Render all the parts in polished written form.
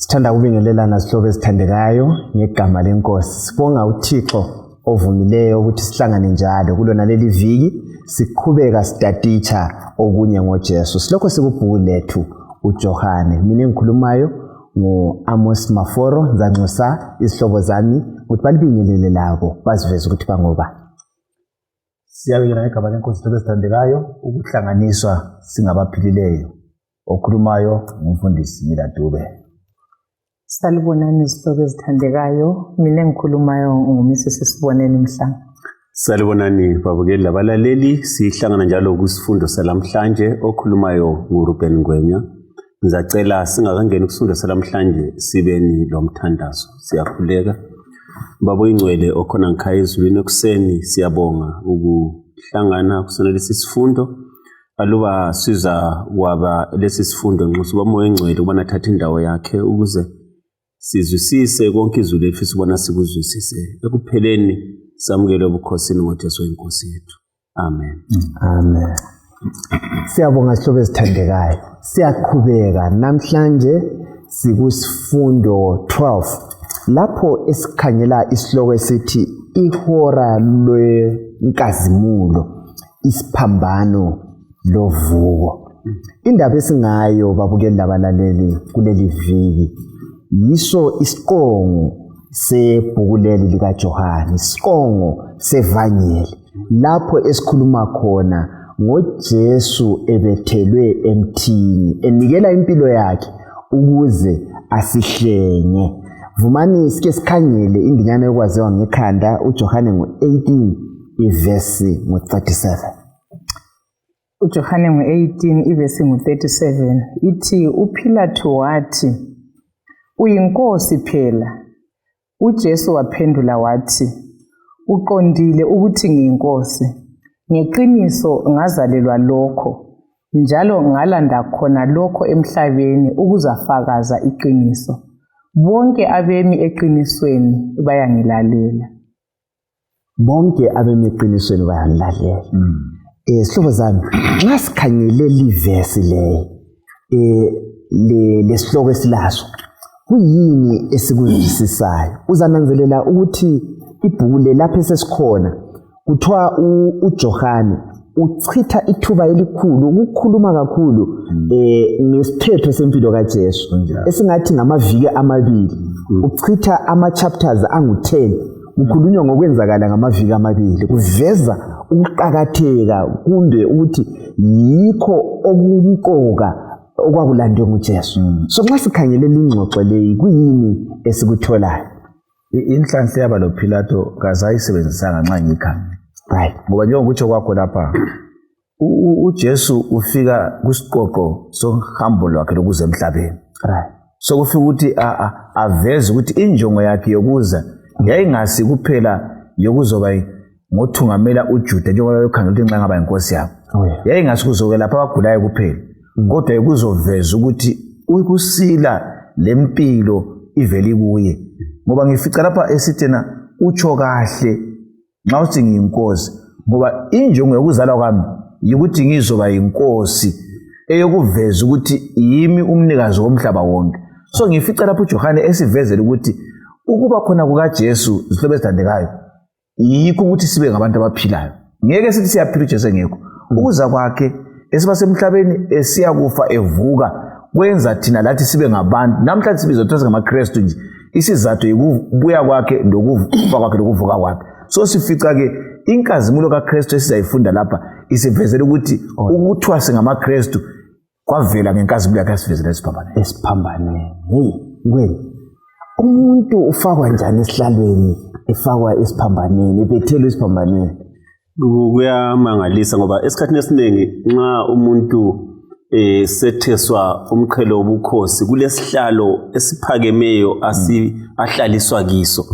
Sithanda ukubingelelana sihlobo esithandekayo ngegama lenkosi. Sibonga uThixo ovumileyo ukuthi sihlangane njalo kulona leli viki siqhubeka sidaditsha okunye ngoJesu. Silokho sikubhuku lethu uJohane. Mina engikhulumayo ngo-Amos Maforo, ngizanxusa izihlobo zami ukuthi balibingelele labo baziveze ukuthi bangoba. Siyabingelela ngegama lenkosi sihlobo esithandekayo ukuhlanganiswa singabaphilileyo. Okhulumayo ngumfundisi Mila Dube. Salibonani izihlobo ezithandekayo, mina engikhulumayo nguMrs Siboneni Mhlanga. Salibonani babukeli labalaleli, sihlangana njalo kusifundo salamhlanje okhulumayo nguRuben Ngwenya. Ngizacela singakangeni kusifundo salamhlanje sibeni lomthandazo. Siyakhuleka Baba ingcwele okhona ngikhaya ezulwini ekuseni, siyabonga ukuhlangana kusona lesi sifundo. Aluba siza waba lesi sifundo nxusa uBamoya engcwele ubona thatha indawo yakhe ukuze sizwisise konke izwi lethu sibona sikuzwisise. Ekupheleni samukele ubukhosini ngoJesu inkosi yethu. Amen. Amen. Siyabonga sihlobo esithandekayo. Siyaqhubeka namhlanje sikusifundo 12. Lapho esikhangela isihloko esithi ihora lwenkazimulo, isiphambano lovuko. Indaba esingayo babukeli labalaleli kuleli viki yiso isiqongo sebhuku leli likaJohane, isiqongo sevangeli, lapho esikhuluma khona ngoJesu ebethelwe emthini enikela impilo yakhe ukuze asihlenge. Vumani sike sikhangele indinyana yokwaziwa ngekhanda uJohane ngo-18 ivesi ngo-37. uJohane ngo-18 ivesi ngo-37 ithi uPhilathu wathi, "Uyinkosi phela." uJesu waphendula wathi, "Uqondile ukuthi ngiyinkosi. Ngeqiniso ngazalelwa lokho, njalo ngalanda khona lokho emhlabeni ukuzafakaza iqiniso. Bonke abemi eqinisweni bayangilalela." Bonke abemi eqinisweni bayangilalela. Sihlobo zami, nxa sikhangele livesi lesihloko esilaso, kuyini esikuzwisisayo? Uzananzelela ukuthi ibhuku lapho esesikhona kuthiwa uJohane uchitha ithuba elikhulu ukukhuluma kakhulu ngesithetho sempilo kaJesu esingathi ngamaviki amabili. Uchitha ama-chapters angu-10 kukhulunywa ngokwenzakala ngamaviki amabili, kuveza ukuqakatheka kumbe ukuthi yikho okumqoka okwakulandwe nguJesu. So nxa sikhangele ingxoxo leyi kuyini esikutholayo? Inhlanhla yaba loPhilathu kazayisebenzisanga nxa ngikhangele. Right. Ngoba njengokutsho kwakho lapha uJesu ufika kusiqoqo sohambo lwakhe lokuza emhlabeni. Right. So kufika ukuthi aveze ukuthi injongo yakhe yokuza yayingasi kuphela yokuzoba ngothungamela uJuda njengoba bekhangela ukuthi nxa ngaba inkosi yabo. Yayingasi kuzokwelapha abagulayo kuphela, kodwa kuzoveza ukuthi ukusila lempilo iveli kuye. Ngoba ngifica lapha esithena utsho kahle nxa uthi ngiyinkosi, ngoba injongo yokuzalwa kwami yikuthi ngizoba yinkosi eyokuveza ukuthi yimi umnikazi womhlaba wonke. So ngifica lapha uJohane esivezela ukuthi ukuba khona kukaJesu isihlobo esithandekayo yikho ukuthi sibe ngabantu abaphilayo. Ngeke sithi siyaphila uJesu engekho. Ukuza kwakhe esiba semhlabeni esiyakufa evuka kwenza thina lathi sibe ngabantu. Namhlanje sibizwa ukuthi ngamaKristu nje. Isizathu yikubuya kwakhe nokufa kwakhe nokuvuka kwakhe. So sifica ke inkazimulo kaKristu esizayifunda lapha isivezela ukuthi ukuthiwa singamaKristu kwavela ngenkazimulo yakhe esivezela esiphambanweni. Ngwenya, umuntu ufakwa njani esihlalweni efakwa esiphambanweni, ebethelwe esiphambanweni? Kuyamangalisa ngoba esikhathini esiningi nxa umuntu setheswa umqhelo wobukhosi kulesihlalo esiphakemeyo ahlaliswa kiso.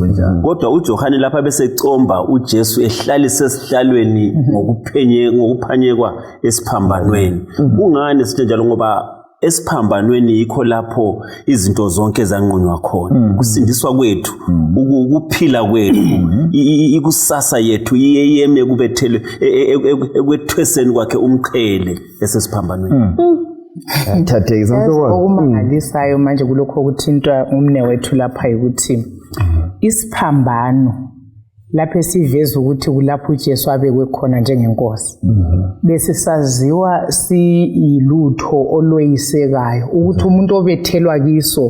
Kodwa uJohane lapha besecomba uJesu ehlalise esihlalweni ngokuphanyekwa esiphambanweni. Kungani sithi njalo? Ngoba esiphambanweni yikho lapho izinto zonke zanqunywa khona. Kusindiswa kwethu, ukuphila kwethu, ikusasa yethu iyeme kubethelwe ekwethweseni kwakhe umqhele esesiphambanweni. thathekisa okumangalisayo manje kulokho okuthintwa umne wethu lapha ukuthi isiphambano lapho esiveza ukuthi kulapho uJesu abekwe khona njengenkosi bese saziwa siyilutho olweyisekayo ukuthi umuntu obethelwa kiso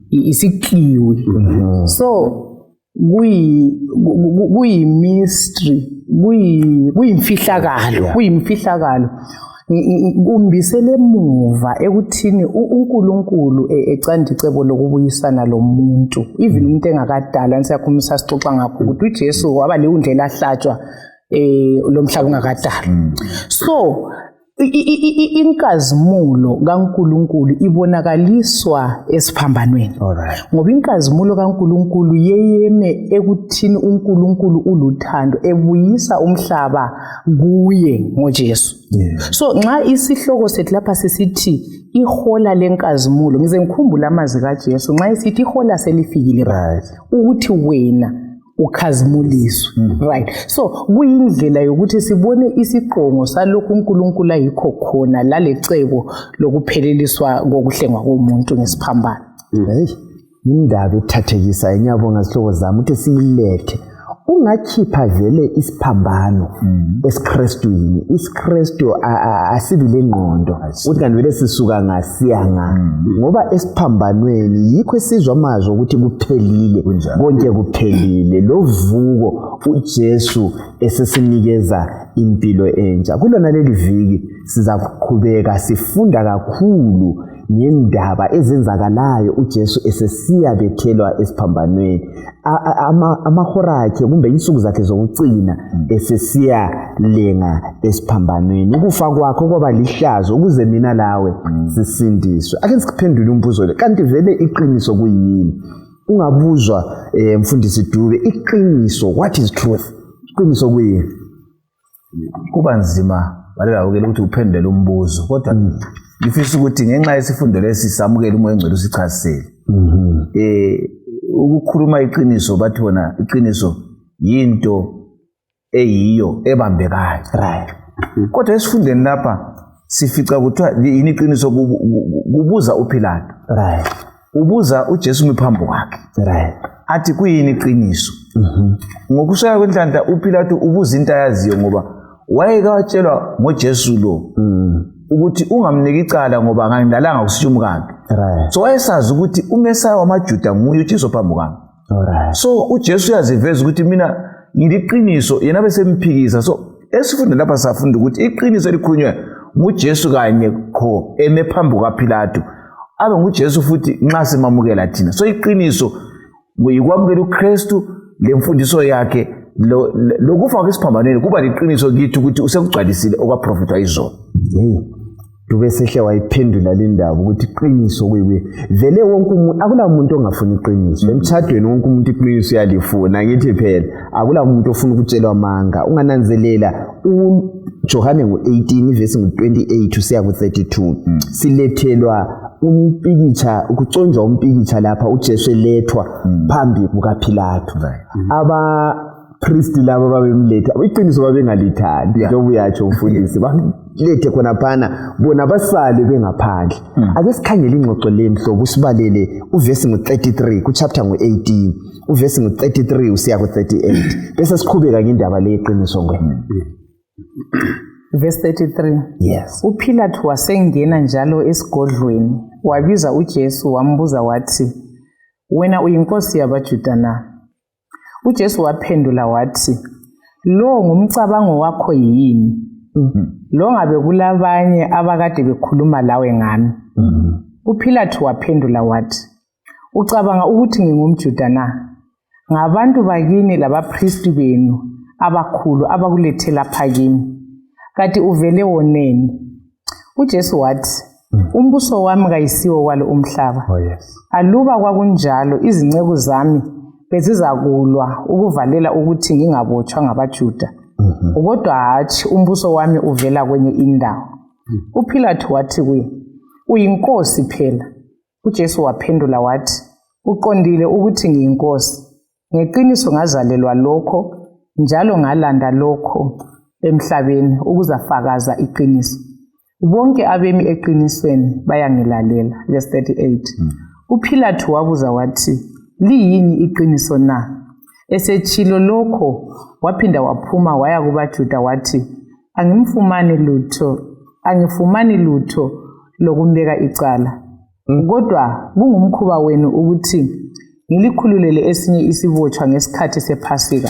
isikliwi so kuyi mystery kuyimfihlakalo kumbisele emuva ekuthini uNkulunkulu ecanda icebo lokubuyisana lomuntu even umuntu engakadala siyakhulumisa sixoxa ngakho ukuthi uJesu waba le undlela ahlatshwa lomhlaba ungakadala so inkazimulo kaNkulunkulu ibonakaliswa esiphambanweni ngoba inkazimulo kaNkulunkulu yeyeme ekuthini uNkulunkulu uluthando ebuyisa umhlaba kuye ngoJesu so nxa isihloko sethu lapha sisithi ihola lenkazimulo ngize ngikhumbula amazwi kaJesu nxa isithi ihola selifikile ukuthi wena ukhazimuliswe right so kuyindlela yokuthi sibone isiqongo salokhu uNkulunkulu ayikho khona lalecebo lokupheleliswa kokuhlengwa komuntu ngesiphambano indaba ethathekisa enyabonga sihlobo zami ukuthi siyilethe ungakhipha vele isiphambano esiKristwini isiKristu asibi lengqondo uthi kanti vele sisuka ngasiyanga ngoba esiphambanweni yikho esizwa amazwi ukuthi kuphelile konke kuphelile lovuko uJesu esesinikeza impilo entsha kulona leli viki siza kuqhubeka sifunda kakhulu ngendaba ezenzakalayo uJesu esesiya bethelwa esiphambanweni amahora akhe kumbe insuku zakhe zokucina esesiya lenga esiphambanweni ukufa kwakhe kwaba lihlazo ukuze mina lawe sisindiswe ake sikuphendule umbuzo le kanti vele iqiniso kuyini ungabuzwa mfundisi Dube iqiniso what is truth iqiniso kuyini kuba nzima balela ukuthi uphendule umbuzo kodwa ngifisa ukuthi ngenxa yesifundo lesi samukele umoya ongcwele usichasisele ukukhuluma iqiniso bathi wona iqiniso yinto eyiyo ebambekayo right kodwa esifundeni lapha sifica kuthiwa yini iqiniso kubuza uPilato right ubuza uJesu ngiphambo kwakhe right athi kuyini iqiniso ngokushaya kwenhlanta uPilato ubuza into ayaziyo ngoba wayekawatshelwa ngoJesu lo ukuthi ungamniki icala ngoba ngangidalanga kusitsho umkakhe right so wayesazi ukuthi uMesaya wamaJuda nguye uJesu phambi kwami alright so uJesu uyaziveza ukuthi mina ngiliqiniso yena bese emphikisa so esifunda lapha safunda ukuthi iqiniso elikhulunywa nguJesu kanye kho eme phambi kwaPilato abe nguJesu futhi nxa simamukela thina so iqiniso uyikwamukela uKristu lemfundiso yakhe lokufa kwesiphambanweni kuba liqiniso kithi ukuthi usekugcwalisile okwaprofetwa izolo Dube sehle wayiphendula le ndaba ukuthi iqiniso kuyiwe vele wonke umuntu akula umuntu ongafuni iqiniso emtshadweni wonke umuntu iqiniso uyalifuna ngithi phela akula umuntu ofuna ukutshelwa amanga ungananzelela uJohane ngo18 verse ngo28 usiya ku32 silethelwa umpikitsha ukuconjwa umpikitsha lapha uJesu elethwa phambi kukaPilato priest laba babemletha iqiniso babengalithandi njengoba uyatsho umfundisi balethe khona phana bona basale bengaphandle ake sikhangele ingxoxo lemhlobo usibalele uverse ngo33 ku chapter ngo18 uverse ngo33 usiya ku38 bese siqhubeka ngendaba leqiniso ngwena verse 33 yes uPilato wasengena njalo esigodlweni wabiza uJesu wambuza wathi wena uyinkosi yabaJuda na uJesu waphendula wathi lo ngumcabango wakho yini lo ngabe kulabanye abakade bekhuluma lawe ngami uPilato waphendula wathi ucabanga ukuthi ngingumJuda na ngabantu bakini labapristi benu abakhulu abakulethela lapha kimi kanti uvele woneni uJesu wathi umbuso wami kayisiwo walo umhlaba aluba kwakunjalo izinceko zami bezizakulwa ukuvalela ukuthi ngingabotshwa ngabaJuda kodwa hatshi umbuso wami uvela kwenye indawo uPilato wathi kuye uyinkosi phela uJesu waphendula wathi uqondile ukuthi ngiyinkosi ngeqiniso ngazalelwa lokho njalo ngalanda lokho emhlabeni ukuzafakaza iqiniso bonke abemi eqinisweni bayangilalela. Verse 38. UPhilathu wabuza wathi, liyini iqiniso na? Esetshilo lokho waphinda waphuma waya kubaJuda wathi, angifumani lutho lokumbeka icala. Kodwa kungumkhuba wenu ukuthi ngilikhululele esinye isibotshwa ngesikhathi sePhasika.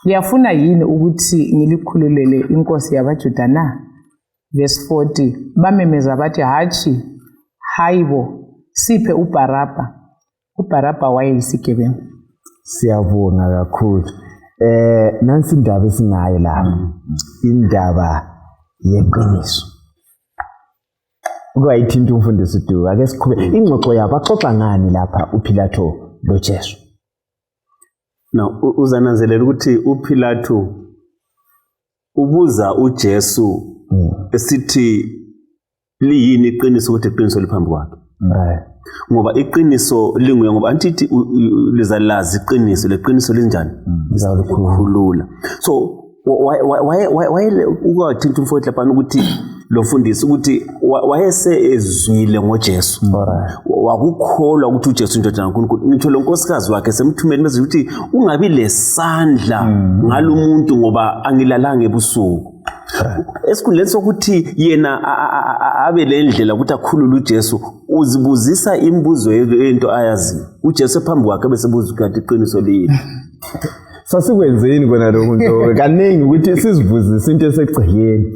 Liyafuna yini ukuthi ngilikhululele inkosi yabaJuda na? Verse 40. Bamemeza bathi, hatshi, hayibo, siphe uBharabha. uBharabha wayeyisigebengu. Siyabonga kakhulu. Nansi indaba esinayo lapha. Indaba yeqiniso. Ukuyithinta umfundisi uDuku, ake sikhube ingxoxo yabo axoxa ngani lapha uPhilathu loJesu. Now uzananzelela ukuthi uPhilathu ubuza uJesu esithi liyini iqiniso ukuthi iqiniso liphambi kwakhe. Ngoba iqiniso linguye ngoba antithi lizalazi iqiniso leqiniso linjani Ngizawulikhulula. so why ukuthinta umfowethu lapha ukuthi lo mfundisi ukuthi wayese ezwile ngoJesu wakukholwa ukuthi uJesu indodana kaNkulunkulu ngitho lo nkosikazi wakhe semthumela mase ukuthi ungabi lesandla ngalomuntu ngoba angilalanga ebusuku esikhundleni sokuthi yena abe le ndlela ukuthi akhulule uJesu uzibuzisa imibuzo yento ayazi uJesu phambi kwakhe bese buza ukuthi iqiniso liyini. Sasikwenzeni kona lokho nto kaningi ukuthi sizivuzise into esegciyeni.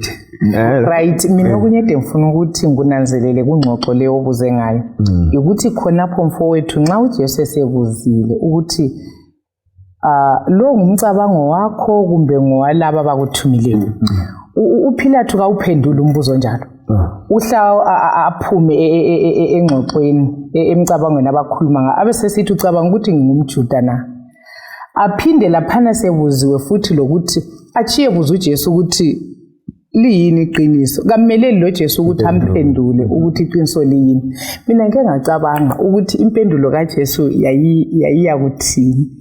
Right, mina okunyede ngifuna ukuthi ngunanzelele kungxoxo le obuze ngayo ukuthi khonapho mfowethu nxa uJesu esebuzile ukuthi lo ngumcabango wakho kumbe ngowalaba abakuthumileyo. uPhilathu kawuphendula umbuzo njalo. Uhla aphume engxoxweni emcabangweni abakhuluma ngayo abesesithi ucabanga ukuthi ngingumJuda na. Aphinde laphana sebuziwe futhi lokuthi achiye buza uJesu ukuthi liyini iqiniso. Kameleli lo Jesu ukuthi amphendule ukuthi iqiniso liyini. Mina ngeke ngacabanga ukuthi impendulo kaJesu yayiya kuthini.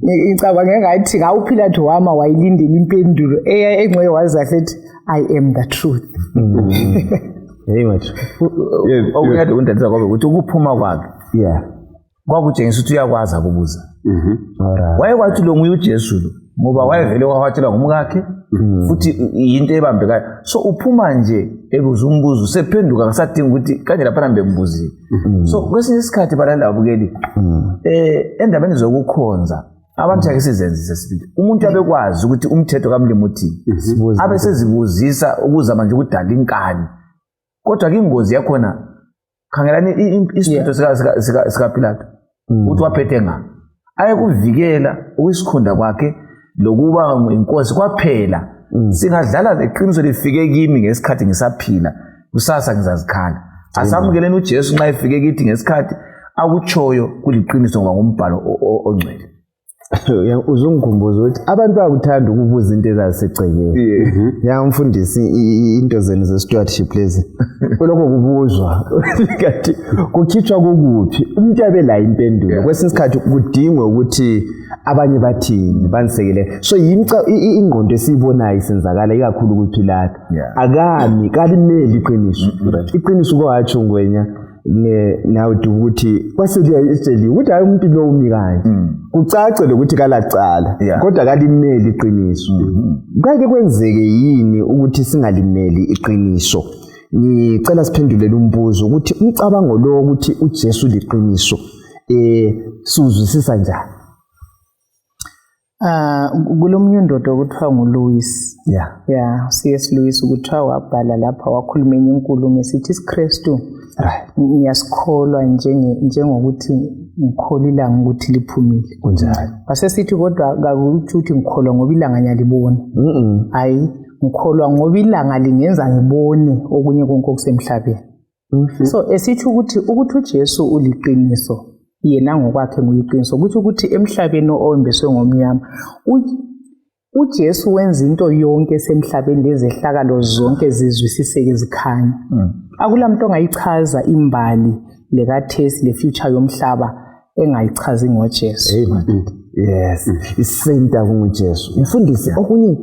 Ngicabanga ngathi ngawuPhilathu wama wayilindela impendulo engcoye wazathi I am the truth. Hey manje. Okunyade undadisa kwabe ukuthi ukuphuma kwakhe. Yeah. Kwakutshengisa ukuthi uyakwazi ukubuza. Wayekwathi lo nguye uJesu lo ngoba wayevele wawathela ngumkakhe futhi into ebambekayo. So uphuma nje ebuza umbuzo sephenduka ngasadinga ukuthi kanje lapha mbembuzile. So kwesinye isikhathi balala abukeli endabeni zokukhonza abantu ake sizenzise sibili. Umuntu abekwazi ukuthi umthetho kaMlimi uthini. Abe sezibuzisa ukuza manje ukudala inkani. Kodwa ke ingozi yakhona khangelani isiphetho sika Philathu uthi waphethe nga ayekuvikela ukuyisikhunda kwakhe lokuba inkosi kwaphela. Singadlala leqiniso lifike kimi ngesikhathi ngisaphila kusasa ngizazikhala. Asamukeleni uJesu nxa efike kithi ngesikhathi akutshoyo kuliqiniso ngoba ngumbhalo ongcwele. Uzungikhumbuza ukuthi abantu bayakuthanda ukubuza into ezasegcekeni. Yamfundisi into zenu ze-stewardship lezi. Lokho kubuzwa. Kanti kukhitshwa kokuphi? Umuntu abela impendulo. Kwesinye isikhathi kudingwe ukuthi abanye bathini banisekele. So ingqondo esiyibonayo isenzakala ikakhulu kuPhilathu. Akami kalimeli iqiniso. Iqiniso kwatsho ngwenya nawe ukuthi kwaseliya isitsheli ukuthi hayi umuntu lo umi kanje. Kucace lokuthi kalacala kodwa kalimeli iqiniso. Kake kwenzeke yini ukuthi singalimeli iqiniso? Ngicela siphendulele umbuzo ukuthi umcabango lo ukuthi uJesu liqiniso sizwisisa njani? Kulomunye undoda okuthiwa nguLewis. C.S. Lewis ukuthiwa wabhala lapha wakhuluma enye inkulumo esithi isiKristu ngiyasikholwa njengokuthi ngikholwa ilanga ukuthi liphumile. Kunjani? Wasesithi kodwa kakuthi ukuthi ngikholwa ngoba ilanga ngiyalibona. Hayi, ngikholwa ngoba ilanga lingenza ngibone okunye konke okusemhlabeni. So esithi ukuthi uJesu uliqiniso yena ngokwakhe nguyiqiniso ukuthi emhlabeni oembeswe ngomnyama uJesu wenza into yonke esemhlabeni lezehlakalo zonke zizwisiseke zikhanya. Akulamuntu ongayichaza imbali lekathesi le future yomhlaba engayichazi ngoJesu. Yes, isenta kunguJesu. Mfundisi okunye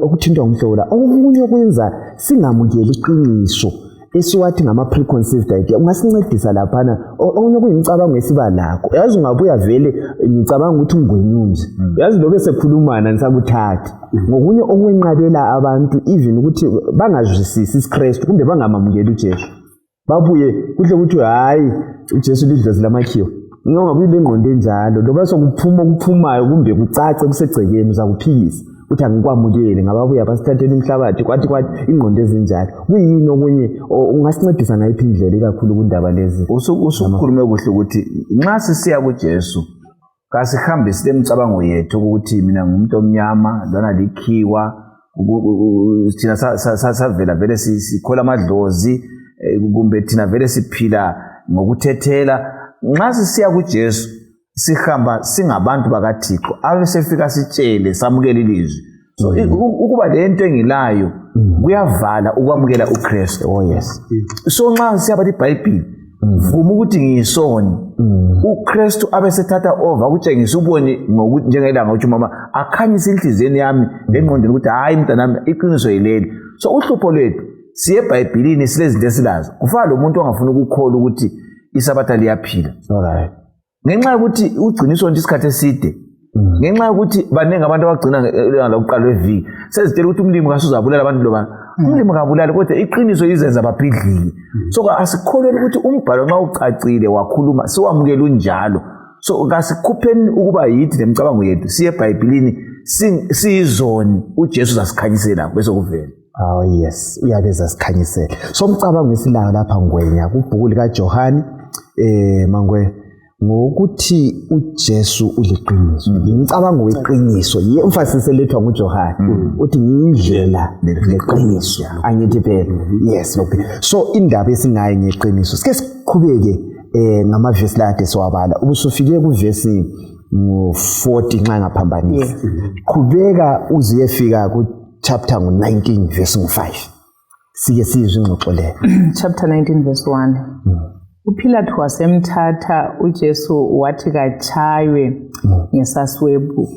okuthintwa umhlola okunye okwenza singamukeli iqiniso esiwathi ngama preconceived idea ungasincedisa laphana okunye kuyimicabango esiba lakho yazi ungabuya vele ngicabanga ukuthi ungwenyunje yazi lobe sekhulumana nisakuthatha ngokunye okwenqabela abantu even ukuthi bangazwisisi isiKristu kumbe bangamamukeli uJesu babuye kuhle ukuthi hayi uJesu lidlozi lamakhiwa ngingabuyi lengqondo enjalo loba sokuphuma okuphumayo kumbe kucace kusegcekeni uzakuphikisa uthi angikwamukeli ngababuya basithathela umhlabathi kwathi ingqondo ezinjalo kuyini okunye ungasincedisa ngayiphi indlela ikakhulu kundaba lezi usukhulume kuhle ukuthi nxa sisiya kuJesu kasihambise lemicabango yethu ukuthi mina ngumuntu omnyama lona likhiwa thina savela vele sikhola amadlozi kumbe thina vele siphila ngokuthethela nxa sisiya kuJesu sihamba singabantu bakaThixo abesefika sitshele samukela ilizwi so ukuba lento engilayo kuyavala ukwamukela uKristu oh yes so nxa siyaba iBhayibheli vuma ukuthi ngiyisoni uKristu abesethatha over ukutshengisa ubone ngokuthi njengelanga uthi mama akhanyisa inhliziyweni yami lengqondweni ukuthi hayi mntanami iqiniso yileli so uhlupho lwethu siye eBhayibhelini silezinto esilazo kufana lo muntu ongafuna ukukholwa ukuthi isabatha liyaphila alright ngenxa ukuthi ugciniso nje isikhathi eside ngenxa yokuthi baningi abantu abagcina lokuqala weviki sezitshela ukuthi umlimi kasuzabulala abantu loba umlimi kabulali kodwa iqiniso izenza babhidlike so asikholwe ukuthi umbhalo nxa ucacile wakhuluma siwamukela unjalo so kasikhupheni ukuba yithi lemicabango yethu siye eBhayibhelini siyizoni uJesu zasikhanyisela bese kuvela oh yes uyabeza sikhanyisela so umcabango esilayo lapha ngwenya kubhuku lika Johani mangwe ngokuthi uJesu uliqiniso ngicabanga weqiniso i-emphasis elethwa nguJohane uthi ngiyindlela leqiniso angithi phela yes so indaba esingayo ngeqiniso sike siqhubeke ngamavesi lakhe siwabala ubusufike kuvesi ngo-40 nxa ngaphambanisa qhubeka uziyefika ku chapter 19 verse 5 sike sizwe ingxoxo leyo chapter 19 verse 1 uPilato wasemthatha uJesu wathi kachaywe ngesaswebu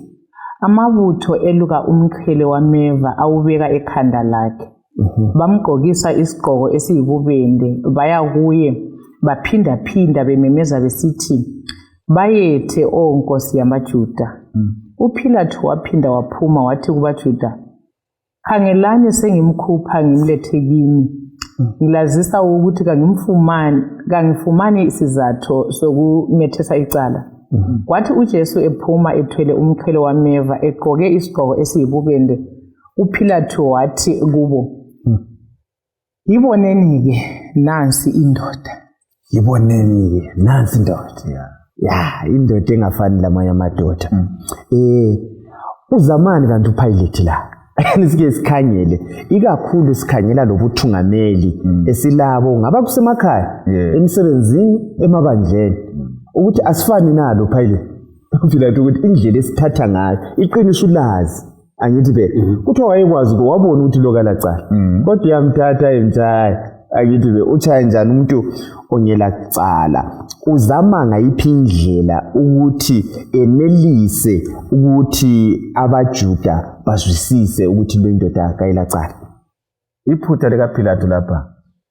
amabutho eluka umqhele wameva awubeka ekhanda lakhe bamgqokisa isigqoko esiyibubende baya kuye baphinda bememeza besithi bayethe onkosi yamaJuda uPilato waphinda waphuma wathi kubaJuda khangelani sengimkhupha ngimlethe kini ngilazisa ukuthi kangifumani isizatho sokumethesa icala kwathi uJesu ephuma ethwele umqhele wameva egqoke isigqoko esiyibubende uPilato wathi kubo yiboneni-ke nansi indoda indoda engafani lamanye amadoda uzamani kanti uPilate la nisike sikhangele ikakhulu sikhangela lobuthungameli esilabo ngaba kusemakhaya emsebenzini emabandleni ukuthi asifani nalo Pilate Pilate ukuthi indlela esithatha ngayo iqiniso ulazi angithi be kuthiwa wayekwazi wabona ukuthi lokalacala kodwa yamthatha emtshaya angithi be utshaya njani umuntu onyela kucala uzama ngayiphi indlela ukuthi enelise ukuthi abaJuda bazwisise ukuthi lo indoda akayilacala iphutha likaPilato lapha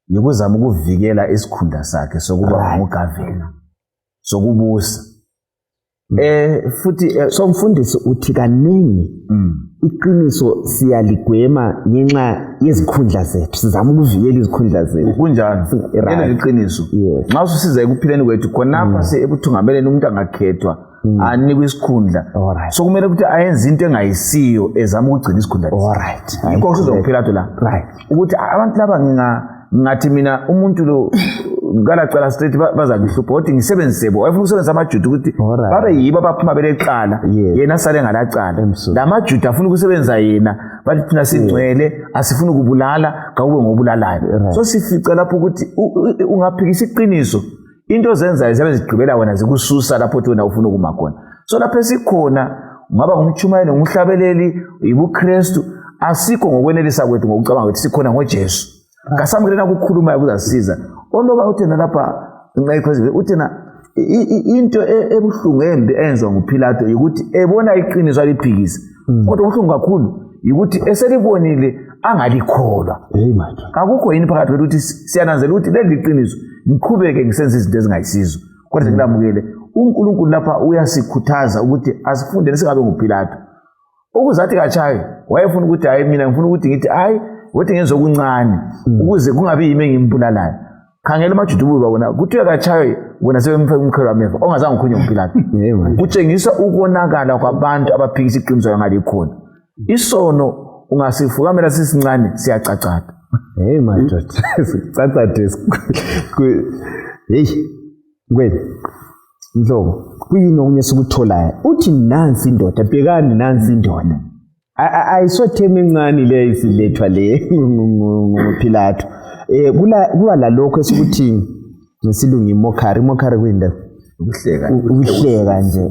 yikuzama ukuvikela isikhundla sakhe sokuba ngugavana sokubusa futhi somfundisi uthi kaningi iqiniso siyaligwema ngenxa yezikhundla zethu sizama ukuvikela izikhundla zethu kunjani yena iqiniso nxa ususiza ekuphileni kwethu khonapha ebuthungameleni umuntu angakhethwa anikwe isikhundla so kumele ukuthi ayenze into engayisiyo ezama ukugcina isikhundla yikho kusiza kuPilato la ukuthi abantu laba ngingathi mina umuntu lo ngalacala straight bazakuhlupha kodwa ngisebenzise bo ayifuna ukusebenzisa amaJuda ukuthi babe yibo abaphuma belecala yena sale ngalacala lamaJuda afuna ukusebenza yena bathi thina singcwele asifuna ukubulala kawube ngobulalayo so sifice lapho ukuthi ungaphikisa iqiniso into zenzayo ziyabe zigqibela wena zikususa lapho wena ufuna ukuma khona so lapho esikhona ungaba ngumtshumayeli ngumhlabeleli yibuKristu asikho ngokwenelisa kwethu ngokucabanga ukuthi sikhona ngoJesu kasamukela ukukhuluma ukuzasiza onoba uthena lapha ngiyikhwezile uthena into ebuhlungu embi enziwa nguPilato ukuthi ebona iqiniso aliphikisa kodwa ubuhlungu kakhulu ukuthi eselibonile angalikholwa. Hey man. Akukho yini phakathi kwethu ukuthi siyananzela ukuthi leli liqiniso ngiqhubeke ngisenze izinto ezingayisizo. Kodwa ngilamukele uNkulunkulu lapha uyasikhuthaza ukuthi asifundele singabe nguPilato. Ukuzathi kachayo wayefuna ukuthi hayi mina ngifuna ukuthi ngithi hayi wothi ngenza okuncane ukuze kungabi yimi engimbulalayo. Khangela amaJuda ububa bona kuthiwe kachayo wena sebemfaka umkhelo wameva ongazange ukhunye nguPilato. Kutshengisa ukonakala kwabantu abaphikisa iqiniso ngalikhona. Isono ungasifukamela sisincane siyacacada. Hey madoda sicacade hey kwena Mhlobo kuyini okunye sikutholayo uthi nansi indoda bhekani nansi indoda ayisotheme encane le isilethwa le ngoPilato kuba lalokho esikuthi ngesilungu imokari kwinda ukuhleka nje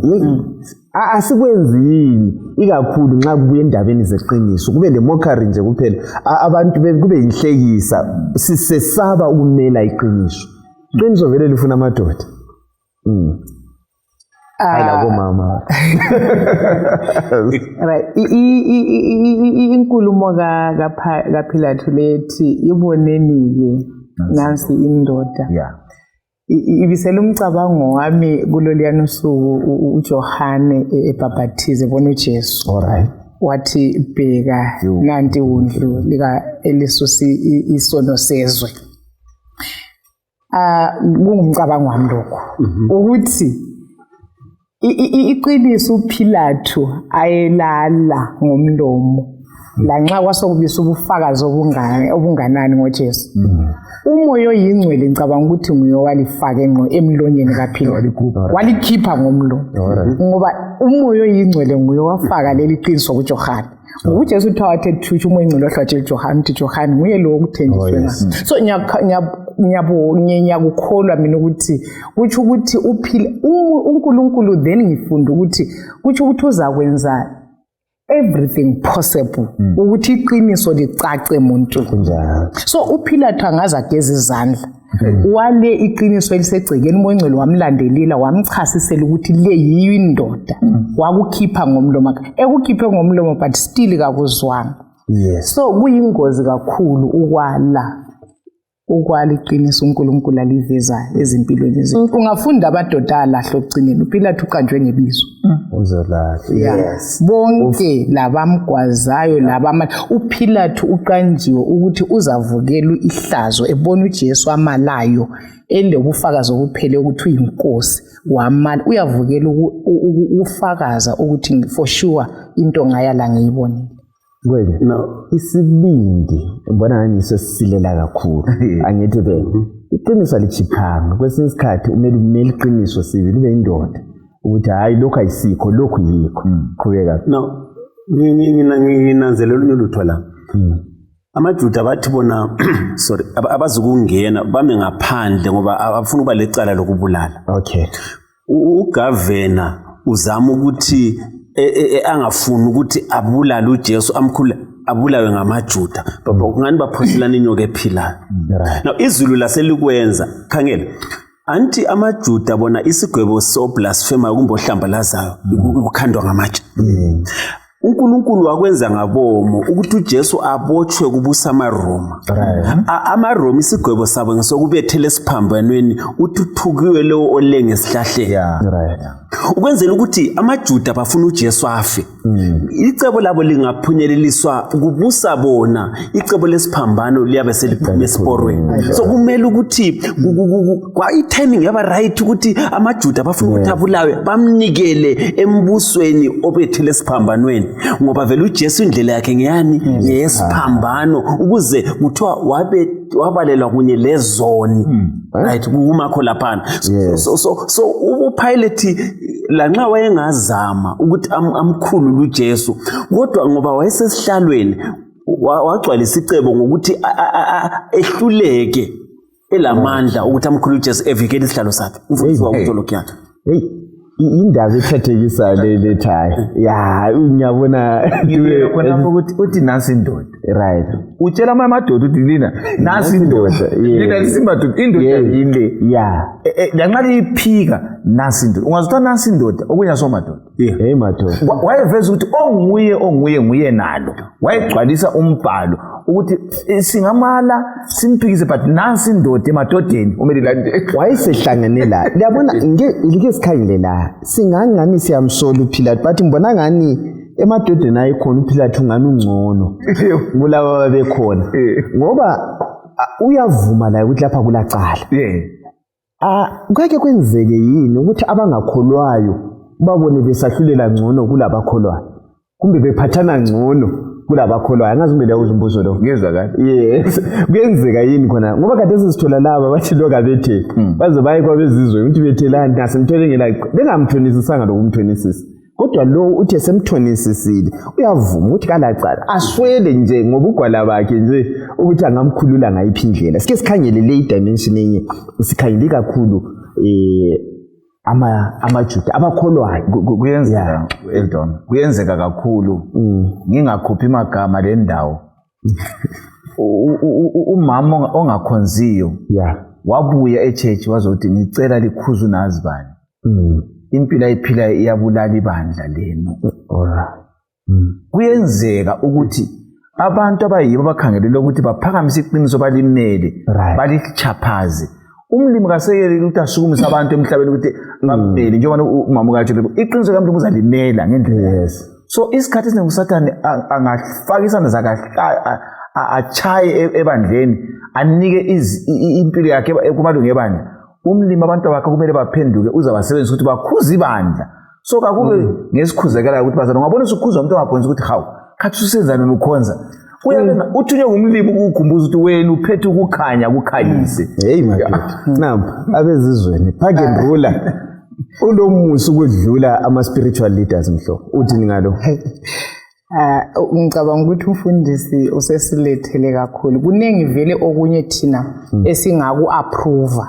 asikwenzini ikakhulu nxa kubuye endabeni zeqiniso kube le mokari nje kuphela abantu kube inhlekisa sisesaba ukumela iqiniso vele lifuna amadoda ayila komama right inkulumo kaPilato lethi iboneni ke nansi indoda ibisela umcabango wami kuloliyana usuku uJohane ebhaphathize bona uJesu alright wathi bheka nanti undlu lika elisusi isono sezwe kungumcabango wami lokho ukuthi iqiniso uPilato ayelala ngomlomo lanxa kwasokubisa ubufakazi obunganani ngoJesu umoya oyingcwele ngicabanga ukuthi nguye walifaka engqo emlonyeni kaPilato walikhipha ngomlomo ngoba umoya oyingcwele nguye wafaka leli qiniso kuJohane uJesu uthawathe thutsha umoya oyingcwele ohlatshe uJohane uthi Johane nguye lo okuthenjiswe so ngiyakukholwa mina ukuthi kuthi ukuthi uNkulunkulu then ngifunda ukuthi kuthi ukuthi uzakwenza everything possible ukuthi iqiniso licace umuntu so uPilato angaza ageza izandla wale iqiniso elisegcekeni umoya oyingcwele wamlandelela wamchasisela ukuthi le yiyo indoda wakukhipha ngomlomo ekukhiphe ngomlomo but still kakuzwanga so kuyingozi kakhulu ukwala iqiniso uNkulunkulu aliveza ezimpilweni zethu ungafunda amadoda alahla okugcineni uPilato uqanjwe ngebizo uzolahla bonke labamgwazayo uPilato uqanjiwe ukuthi uzavukela ihlazo ebona uJesu amalayo elobufakazi obuphele ukuthi uyinkosi wamala uyavukela ufakaza ukuthi for sure into ngayala ngiyibonile no isibindi ngibona ngani sesilela kakhulu angithi vele iqiniso alichiphanga kwesinye isikhathi umele iqiniso sivile ube indoda ukuthi hayi lokho ayisikho lokho yikho qhubeka no nginanzelela olunye lutho la amaJuda bathi bona sorry abazukungena bame ngaphandle ngoba abafuna ukuba lecala lokubulala okay ugavana uzama ukuthi angafuni ukuthi abulale uJesu amkhulu abulawe ngamaJuda ngani baphoselana inyoka ephilayo now izulu laselikwenza khangela anti amaJuda bona isigwebo so blasphema kumbe ohlambalazayo ukukhandwa ngamatshe uNkulunkulu wakwenza ngabomo ukuthi uJesu abotshwe kubusa amaRoma amaRoma isigwebo sabo ngesokubethela esiphambanweni uthuthukiwe lo olenge esihlahleni ukwenzela ukuthi amaJuda bafuna uJesu afe icebo labo lingaphunyeleliswa kubusa bona icebo lesiphambano liyabe seliphuma esiporweni so kumele ukuthi kwa itiming yaba right ukuthi amaJuda bafuna ukuthi abulawe bamnikele embusweni obethele esiphambanweni ngoba vele uJesu indlela yakhe ngiyani yesiphambano ukuze kuthiwa wabalelwa kunye lezoni right kumakho laphana so uPilate lanxa wayengazama ukuthi amkhulu uJesu kodwa ngoba wayesesihlalweni wagcwala isicebo ngokuthi ehluleke elamandla ukuthi amkhulu uJesu evikele isihlalo sakhe umfundisi wakutolokiyana indaba ethathekisa le thaya ya unyabona khona ukuthi uthi nansi indoda right utshela amadoda uthi lina nasi indoda lina lisimadoda indoda yile lanxa liyiphika nasi indoda ungazuthi nasi indoda okunya somadoda hey madoda wayeveza ukuthi onguye nalo wayegcwalisa umbhalo ukuthi singamala simphikise but nasi indoda emadodeni umelilande wayesehlangane la liyabona ngike sikhangile la singangani siyamsola uPilato but ngibona ngani emadodeni ayikhona uPilato ngani ungcono kulaba bekhona ngoba uyavuma la ukuthi lapha kulacala kwake kwenzeke yini ukuthi abangakholwayo babone besahlulela ngcono kulabakholwayo kumbe bephathana ngcono kulabakholwayo angazi kumbe lawo umbuzo lo ngezwa kahle yes kuyenzeka yini khona ngoba kade sisithola laba bathi loka bethe baze baye kwabezizwe ukuthi bethelani nasemthole ngela bengamthonisisanga lokumthonisisa kodwa lo uthi esemthonisisile uyavuma ukuthi kalacala aswele nje ngoba ugwala bakhe nje ukuthi angamkhulula ngayiphi indlela sike sikhangele le dimension enye sikhangele kakhulu amaJuda abakholwayo kuyenzeka Eldon kuyenzeka kakhulu ngingakhuphi magama le ndawo umama ongakhonziyo wabuya eChurch wazothi ngicela likhuzu nazi bani impilo ayiphila iyabulala ibandla leno kuyenzeka ukuthi abantu abayibo bakhangelele ukuthi baphakamise iqiniso balimele balichaphaze umlimi kaseyele ukuthi asukumise abantu emhlabeni ukuthi ngabeli njengoba umama kathi iqiniso kaMlungu uzalimela ngendlela so isikhathi esiningi uSathane angafaka isandla zakhe achaye ebandleni anike impilo yakhe kumalungu ebandla umlimi abantu bakhe kumele baphenduke uzabasebenzisa ukuthi bakhuze ibandla so kakube ngesikhuzekela ukuthi bazana ungabona usukhuza umuntu ongaphonza ukuthi hawu khathi usenzana nokhonza uyabona uthunywe ngumlimi ukukhumbuza ukuthi wena uphethe ukukhanya kukhanyise hey madoda nampa abezizweni phake ndrula ulomusa ukudlula ama spiritual leaders mhlo uthi ngalo ngicabanga ukuthi umfundisi usesilethele kakhulu kunengi vele okunye thina esingaku approve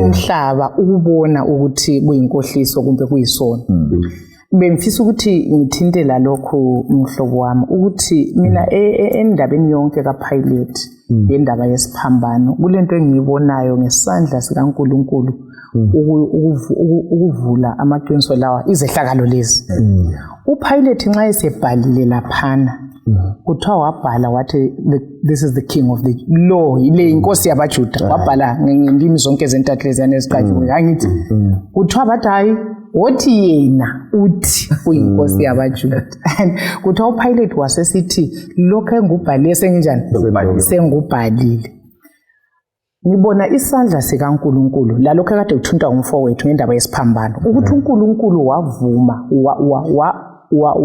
umhlaba ukubona ukuthi kuyinkohliso kumbe kuyisona bemfisa ukuthi ngithinte la lokho umhlobo wami ukuthi mina endabeni yonke kaPilate indaba yesiphambano kulento engiyibonayo ngesandla sikaNkuluNkulu ukuvula amaqiniso lawa izehlakalo lezi uPilate nxa esebhalile laphana kuthiwa wabhala wathi this is the king of the law ile inkosi yabaJuda wabhala ngendimi zonke ezintathu leziyana eziqhatshiweyo angithi kuthiwa bathi hayi wothi yena uthi uyinkosi yabaJuda kuthiwa uPilate wasesithi lokho engubhalile senginjani sengubhalile ngibona isandla sikaNkuluNkulu lalokho kade kuthunta umfowethu ngendaba yesiphambano ukuthi uNkuluNkulu wavuma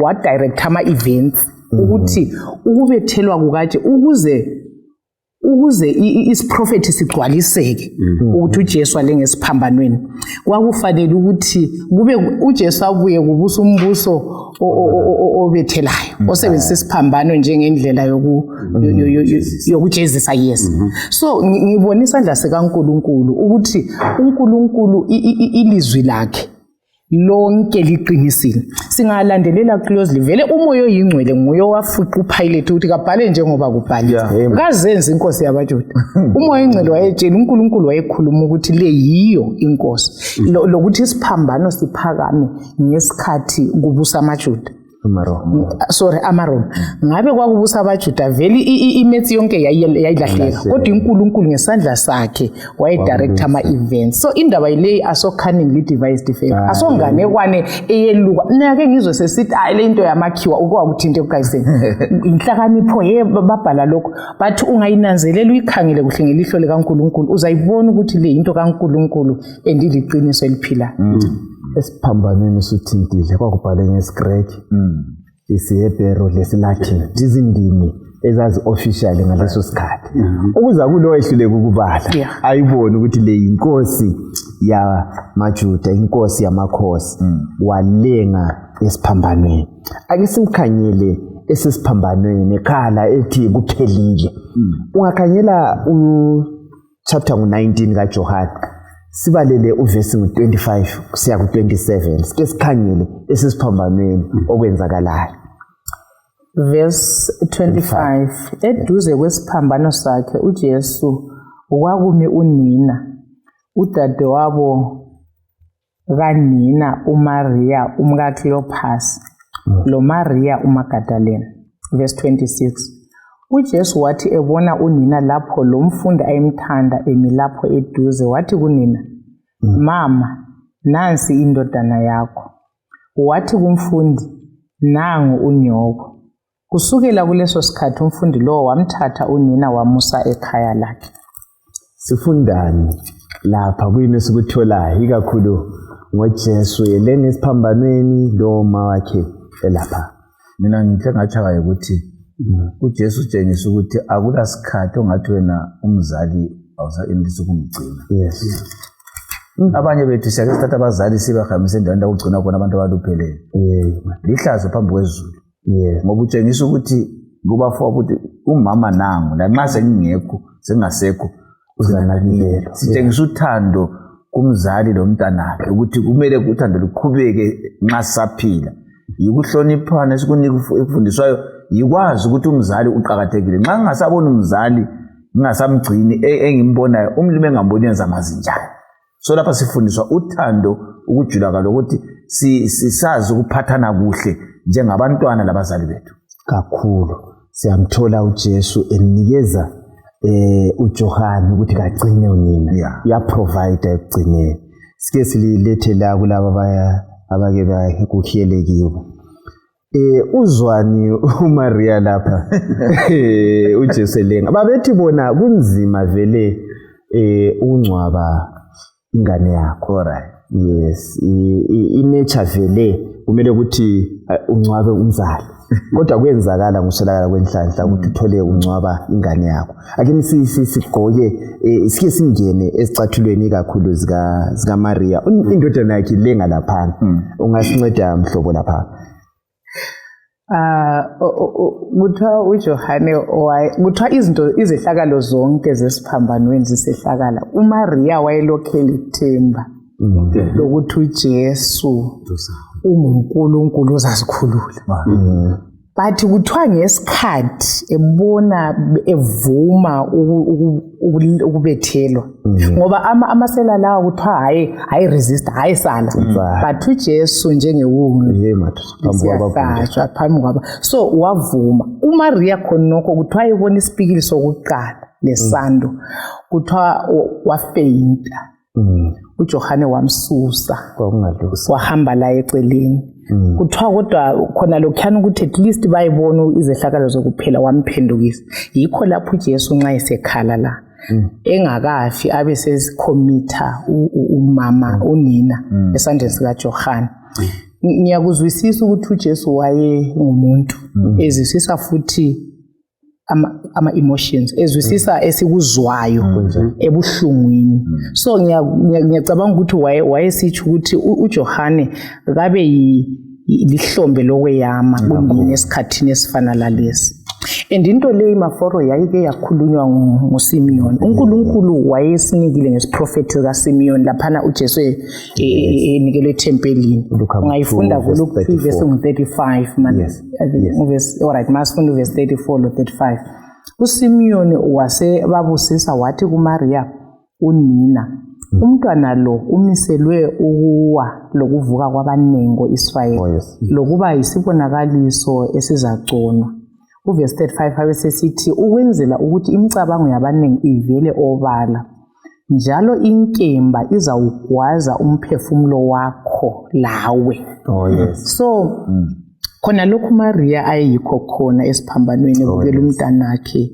wa direct ama events ukuthi ukubethelwa kukaje ukuze isiprofethi sigcwaliseke ukuthi uJesu alengesiphambanweni kwakufanele ukuthi kube uJesu abuye kubusa umbuso obethelayo osebenzisa isiphambano njengendlela yokujezisa yes so ngibona isandla sikaNkuluNkulu ukuthi uNkuluNkulu ilizwi lakhe lonke liqinisile singalandelela closely vele umoya oyingcwele nguye wafuqa uPilate ukuthi kabhale njengoba kubhaliwe kazenza inkosi yabaJuda umoya oyingcwele wayetshela uNkulunkulu wayekhuluma ukuthi le yiyo inkosi lokuthi isiphambano siphakame ngesikhathi kubusa amaJuda Amaroma ngabe kwakubusa abaJuda vele imethi yonke yayilahleka kodwa uNkulunkulu ngesandla sakhe wayedirect ama events so indaba ile aso cunningly devised defense asonganekwane eyeluka nake ngizwe sesithi le into yamakhiwa ukwakuthinte ukayiseni inhlakanipho babhala lokho bathi ungayinanzelela uyikhangele kuhle ngelihlo likaNkulunkulu uzayibona ukuthi le into kaNkulunkulu endiliqiniso eliphila esiphambanweni sithintile kwakubhale ngesiGreki isiHebheru lesiLatin izindimi ezazi officially ngaleso sikhathi ukuza kulo ehluleke ukubala ayibona ukuthi le inkosi yamaJuda inkosi yamakhosi walenga esiphambanweni ake simkhanyele esiphambanweni ekhala ethi kuphelile ungakhanyela chapter 19 kaJohane sibalele uverse 25 kusiya ku27 sike sikhangele esisiphambanweni okwenzakalayo verse 25 eduze kwesiphambano sakhe uJesu kwakume unina udadewabo kanina uMaria umkaCleophas lo Maria uMagdalene. Verse 26 uJesu wathi ebona unina lapho lo mfundi ayemthanda emi lapho eduze wathi kunina, mama, nansi indodana yakho. Wathi kumfundi, nangu unyoko. Kusukela kuleso sikhathi umfundi lo wamthatha unina wamusa ekhaya lakhe. Sifundani lapha kuyini esikutholayo ikakhulu ngoJesu yeleni esiphambanweni lo ma wakhe elapha? Mina ngithe ngathaka ukuthi uJesu utshengisa ukuthi akula sikhathi ongathi wena umzali awusaendisa ukumgcina. Yes. Abanye bethu siyake sithatha abazali sibahambise endaweni ukugcina khona abantu abalupheleyo. Lihlazo phambi kwezulu. Ngoba utshengisa ukuthi kubafo ukuthi umama nangu lanxa sengingekho sengasekho uzanakekela. Sitshengisa uthando kumzali lo mntanakhe ukuthi kumele uthando luqhubeke nxa saphila. Yikuhloniphana esikunika ifundiswayo yikwazi ukuthi umzali uqhakathekile. Nxa ngingasabona umzali ngingasamgcini engimbonayo umlime engamboni yenza mazinjani. So lapha sifundiswa uthando ukujula kalokuthi sisazi ukuphathana kuhle njengabantwana labazali bethu. Kakhulu siyamthola uJesu enikeza uJohane ukuthi kagcine unina. Ya provide ekugcineni. Sike sililethe la kulabo abake bakukhiyelekiwe. Uzwani uMaria lapha uJesu lenga babethi bona kunzima vele ungcwaba ingane yakho. Right. Yes, inature vele kumele ukuthi ungcwabe umzali kodwa kwenzakala nguswelakala kwenhlanhla ukuthi uthole ungcwaba ingane yakho. Ake sigqoke sike singene esicathulweni kakhulu zika Maria indodana yakhe lenga lapha. Ungasinceda mhlobo lapha? Kuthiwa uJohane kuthiwa izinto izehlakalo zonke zesiphambanweni zisehlakala. uMaria wayelokhela ithemba lokuthi uJesu unguNkulunkulu ozazikhulula. But kuthiwa ngesikhathi ebona evuma ukubethelwa ngoba amasela lawa kuthiwa hayi resist hayi sala, but uJesu njengewungu siyahlatshwa phambi kwaba, so wavuma. uMaria khonokho kuthiwa ibona isipikili sokuqala lesando kuthiwa wafeyinta. uJohane wamsusa wahamba la eceleni. Kuthiwa kodwa khona lokhuyana ukuthi at least bayibona izehlakalo zokuphela wamphendukisa. Yikho lapho uJesu nxa esekhala la engakafi abe sesikhomitha umama unina esandleni sikaJohane. Ngiyakuzwisisa ukuthi uJesu waye ngumuntu ezwisisa futhi ama-emotions ezwisisa esikuzwayo ebuhlungwini. So ngiyacabanga ukuthi wayesitsho ukuthi uJohane kabe lihlombe lokweyama kunini esikhathini esifana lalesi. And into leyi maforo yayike yakhulunywa nguSimeon. uNkulunkulu wayesinikile ngesiprofethi kaSimeon laphana uJesu enikelwe ethempelini. Ungayifunda kuLuke 3:35 man. Yes. Alright, masifunda verse 34 lo 35. uSimeon wasebabusisa wathi kuMaria unina, umntwana lo umiselwe ukuwa lokuvuka kwabanengo Israyeli lokuba yisibonakaliso esizagconwa. Verse 35 abesesithi ukwenzela ukuthi imicabango yabanengi ivele obala njalo inkemba izawugwaza umphefumulo wakho lawe. So khona lokhu Maria ayikho khona esiphambanweni ukubela umntanakhe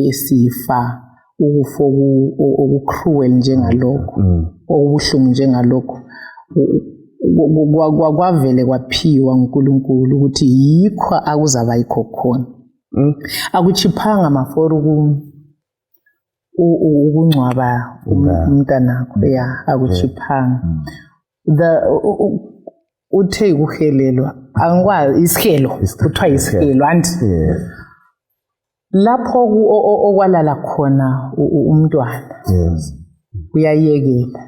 esifa ukufo okucruel njengalokho okubuhlungu njengalokho kwavele kwaphiwa uNkulunkulu ukuthi yikho akuzaba yikho khona. Akuchiphanga maforo ukungcwaba umntanakho akuchiphanga. Uthe ukuhelelwa angikwazi isihelo kuthiwa isihelo anti lapho okwalala khona umntwana uyayekela.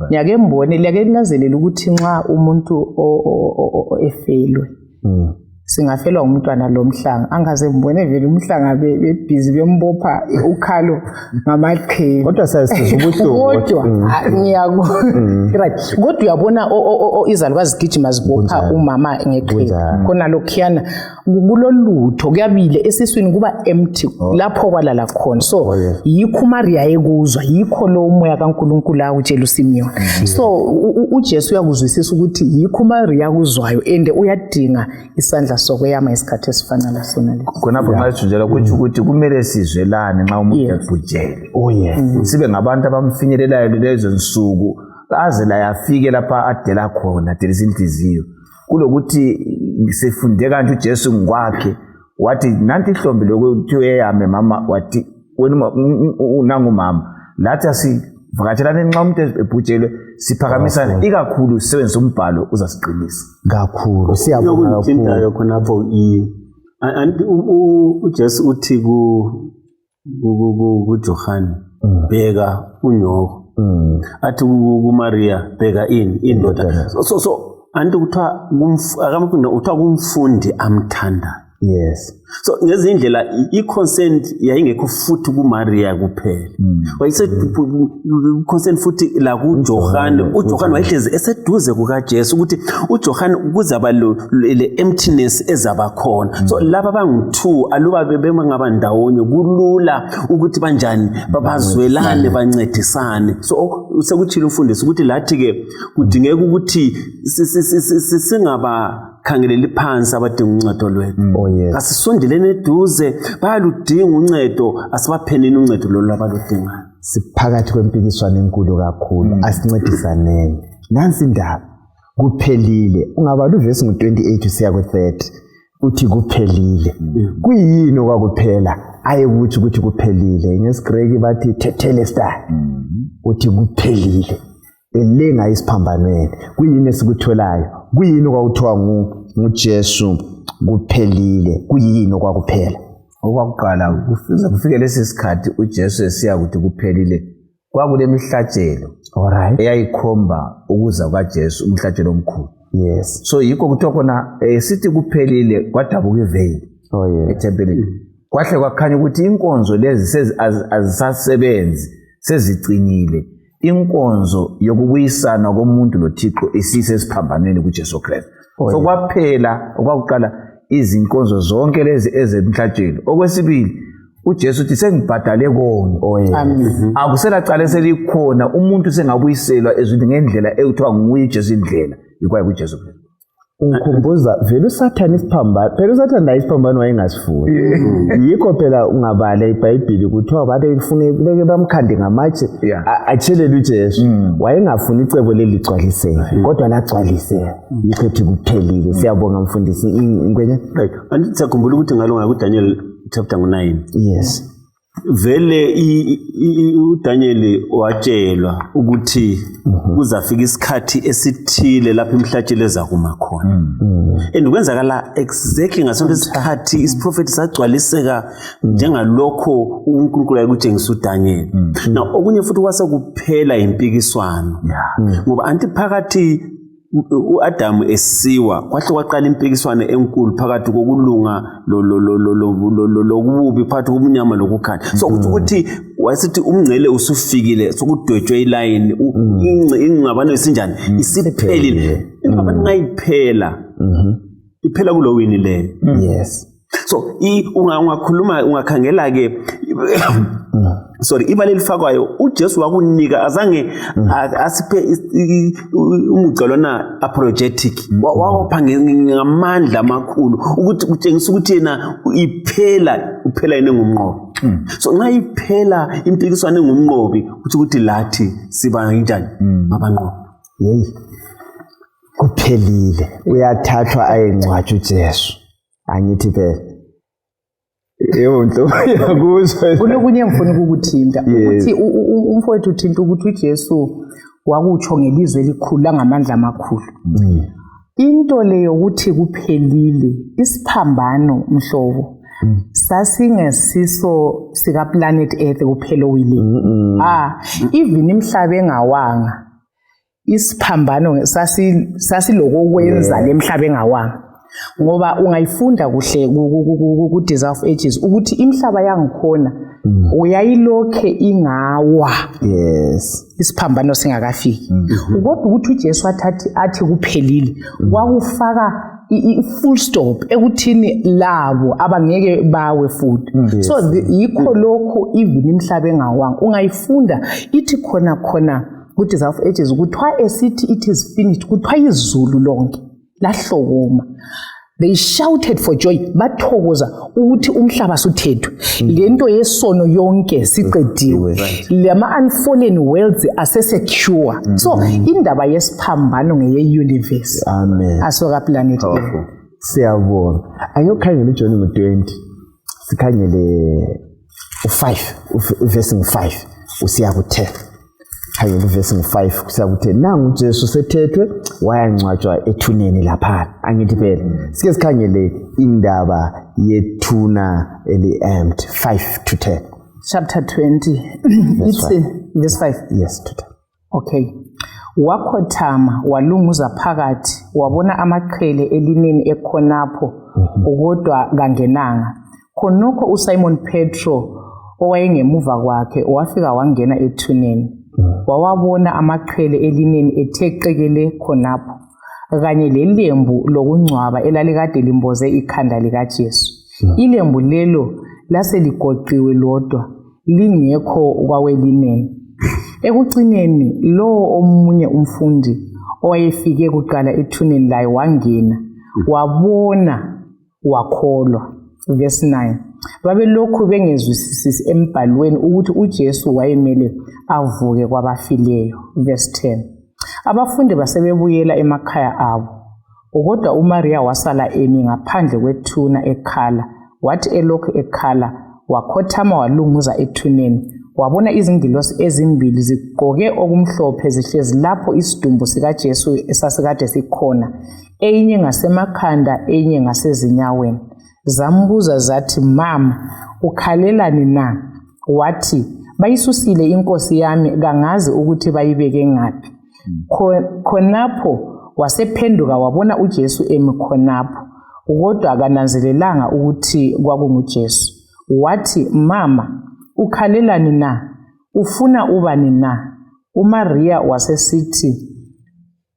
Ngiyake mbone liyake linazelela ukuthi nxa umuntu efelwe singafelwa umntwana lomhlanga angaze mbone vele umhlanga bebhizi bembopha ukhalo ngamaqhele kodwa sayisiza ubuhlungu kodwa ngiyako right kodwa uyabona izalukazi zigijima zibopha umama ngeqhele khona lokhuyana kulolutho kuyabile esiswini kuba empty lapho kwalala khona so yikho Maria ekuzwa yikho lo umoya kaNkulunkulu awutshela uSimeon so uJesu uyakuzwisisa ukuthi yikho Maria kuzwayo and uyadinga isandla sokweyama isikhathi esifana lasona lesi khonapho ngasijela ukuthi kumele sizwelane nxa umuntu ebhujele sibe ngabantu abamfinyelelayo lezo nsuku aze la yafike lapha adela khona delisa inhliziyo kulokuthi sifunde kanje uJesu ngokwakhe wathi nanti ihlombe lokuthi uyame mama wathi wena unangu mama lathi asivakatshelane nxa umuntu ebhujelwe siphakamisana ikakhulu sisebenzisa umbhalo uzasiqinisa kakhulu siyabonga kakhulu khonapho uJesu uthi kuJohane bheka unyoko athi kuMaria bheka indoda so anti kuthiwa kuthiwa kumfundi amthanda yes so ngezindlela i-consent yayingekho futhi kuMaria kuphela wayise consent futhi la kuJohane uJohane wayehlezi eseduze kukaJesu ukuthi uJohane kuzaba le emptiness ezaba khona so laba bangu2 aluba bebengaba ndawonye kulula ukuthi banjani babazwelane bancedisane so sekuthile umfundisi ukuthi lathi ke kudingeka ukuthi singaba khangelela phansi abadinga uncedo lwethu asisondelene eduze bayaludinga uncedo asibaphenini uncedo lolu abaludingayo siphakathi kwempikiswano enkulu kakhulu asincedisaneni nansi indaba kuphelile ungabala uvesi ngo28 usiya ku30 uthi kuphelile kuyini okwakuphela ayekuthi ukuthi kuphelile ngesigreki bathi tetelestai uthi kuphelile elenga isiphambanweni kuyini esikutholayo kuyini okwakuthiwa nguJesu kuphelile kuyini okwakuphela okwakuqala kufike lesi sikhathi uJesu esiya ukuthi kuphelile kwakule mihlatshelo alright eyayikhomba ukuza kwaJesu umhlatshelo omkhulu yes so yikho kuthiwa khona sithi kuphelile kwadabuka iveli ethempelini kwahle kwakhanya ukuthi inkonzo lezi azisasebenzi sezicinile inkonzo yokubuyisana komuntu noThixo isisesiphambanweni kuJesu Kristu so kwaphela okwakuqala izinkonzo zonke lezi ezemhlatshelo okwesibili uJesu uthi sengibhadale konke akusela cala selikhona umuntu sengabuyiselwa ezwini ngendlela ekuthiwa nguye uJesu indlela ikwaye kuJesu Kristu ungikhumbuza vele uSathane isiphambano phela uSathane la isiphambano wayengasifuni yikho phela ungabala iBhayibheli kuthiwa babe kufune beke bamkhande ngamatshe atshelele uJesu wayengafuni icebo leli ligcwaliseke kodwa lagcwaliseka yikho ethi kuphelile siyabonga mfundisi ingwenya right andithi sakhumbula ukuthi ngalonga kuDaniel chapter 9 yes vele uDaniel watshelwa ukuthi kuzafika isikhathi esithile lapho imhlatshelo ezakuma khona endikwenzakala exactly ngasonto isikhathi isiprofeti sagcwaliseka njengalokho uNkulunkulu ayekutshengisa uDaniel now okunye futhi kwase kuphela impikiswano ngoba anti phakathi uAdam esiwa kwahle kwaqala impikiswano enkulu phakathi kokulunga lokubi phakathi kobunyama lokukhanya so ukuthi wasithi umngcele usufikile sokudwetshwe iline ingcabano esinjani isiphelile ingcabano ngayiphela iphela kulo wini leyo yes so ungakhuluma ungakhangela ke sorry imali elifakwayo uJesu wakunika azange asiphe umgcalona apologetic wawapha ngamandla amakhulu ukuthi kutshengisa ukuthi yena uphela yena ngumnqobi so nxa iphela impikiswano engumnqobi ukuthi lathi siba kanjani abanqobi hey kuphelile uyathathwa ayengcwatshe uJesu angithi phela yonto yakuzwe kunokunye ngifuna ukukuthinta ukuthi umfowethu uthinta ukuthi uJesu wakutsho ngelizwe elikhulu langamandla amakhulu into leyo ukuthi kuphelile isiphambano mhlobo sasingesiso sika planet Earth kuphela oyile even imhlaba engawanga isiphambano sasiloko kwenza lemhlaba engawanga ngoba ungayifunda kuhle ku Desire of Ages ukuthi imhlaba yangikhona uyayilokhe ingawa isiphambano singakafiki kodwa ukuthi uJesu athi kuphelile kwakufaka i-full stop ekuthini labo abangeke bawe futhi so yikho lokho even imhlaba engawanga ungayifunda ithi khona ku Desire of Ages kuthiwa esithi it is finished kuthiwa izulu lonke lahlokoma. They shouted for joy bathokoza ukuthi umhlaba suthethwe lento yesono yonke siqediwe lama unfallen worlds asesecure so indaba yesiphambano ngeye universe amen asoka planet siyabona ayokhangela uJohn ngo20 sikhangele u5 verse 5 usiya ku10 khangela verse 5 kusiya ku10 nangu uJesu sethethwe wayangcwatshwa ethuneni lapha angithi phela sike sikhangele indaba yethuna eli-empty 5 to 10 chapter 20 it's verse 5 yes to 10 okay wakhothama walunguza phakathi wabona amaqhele elineni ekhonapho ukodwa kangenanga khonokho uSimon Petro owayengemuva kwakhe wafika wangena ethuneni wawabona amaqhele elineni etheqekele khonapho kanye lelembu lokungcwaba elalikade limboze ikhanda likaJesu ilembu lelo laseligoqiwe lodwa lingekho kwawelineni ekucineni lo omunye umfundi owayefike kuqala ethuneni laye wangena wabona wakholwa verse 9 babelokhu bengezwisisi embhalweni ukuthi uJesu wayemele avuke kwabafileyo verse 10 abafundi basebebuyela emakhaya abo kodwa uMaria wasala emi ngaphandle kwethuna ekhala wathi elokhu ekhala wakhothama walunguza ethuneni wabona izingilosi ezimbili zigqoke okumhlophe zihlezi lapho isidumbu sikaJesu esasikade sikhona eyinye ngasemakhanda eyinye ngasezinyaweni zambuza zathi mama ukhalelani na wathi bayisusile inkosi yami kangazi ukuthi bayibeke ngaphi khonapho wasephenduka wabona uJesu emi khonapho kodwa akananzelelanga ukuthi kwakunguJesu wathi mama ukhalelani na ufuna ubani na uMaria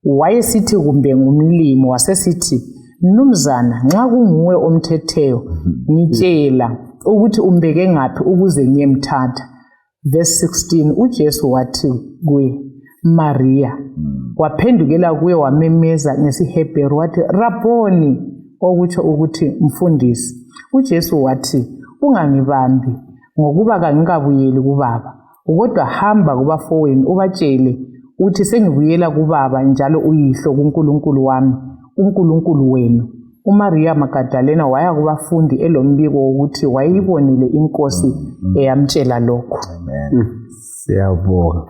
wayesithi kumbe ngumlimi wasesithi Mnumzana nxa kunguwe omthetheyo ngitshela ukuthi umbeke ngaphi ukuze ngiyemthatha verse 16 uJesu wathi kuye Maria waphendukela kuye wamemeza ngesiHebheru wathi Rabboni okutsho ukuthi mfundisi uJesu wathi ungangibambi ngokuba kangikabuyeli kuBaba kodwa hamba kubafowenu ubatshele uthi sengibuyela kuBaba njalo uyihlo kuNkulunkulu wami uNkulunkulu wenu uMaria Magdalena waya kubafundi elombiko ukuthi wayibonile inkosi eyamtshela lokho amen siyabonga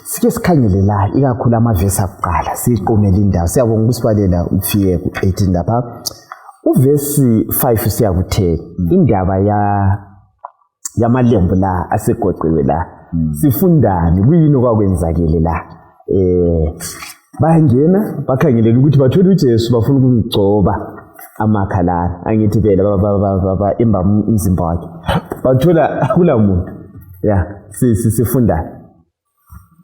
sike sikhangele la ikakhulu amavesi akuqala siqomela indawo siyabonga ukusibalela ufike ku18 lapha uvesi 5 siya ku10 indaba yamalembu la asegoqiwe la sifundani kuyini okwakwenzakele la bayangena bakhangelela ukuthi bathola uJesu bafuna ukumgcoba amakhalana angithi phela imba umzimba wakhe bathola kulamuntu ya sifunda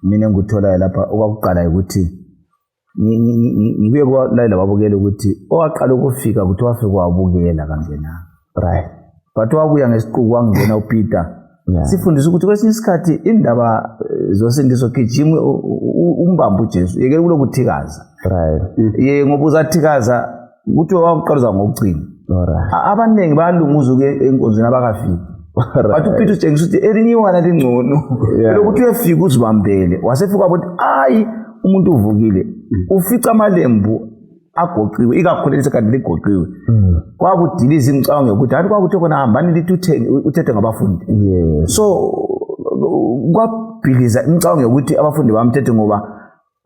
mina nguthola lapha okwakuqala ukuthi ngibuye kwalayela babukela ukuthi owaqala ukufika ukuthi wafika wabukela kangena right but wabuya ngesiquku wangena uPeter sifundisa ukuthi kwesinye isikhathi indaba zosindiso gijimwe umbamba uJesu yeke kulokuthikaza right ngoba uzathikaza ukuthi wakuqaluza ngokucina abaningi balunguza ke enkonzweni abakafiki but uPeter utshengisa ukuthi elinyiwana lingcono lokuthi uyefika uzibambele wasefika ukuthi ayi umuntu uvukile ufica amalembu agoqiwe ikakhulu lesikade ligoqiwe kwakudiliza imcabango ukuthi hayi kwakuthi khona hambani lithi uthethe ngabafundi so kwabhiliza imcabango ukuthi abafundi bamthethe ngoba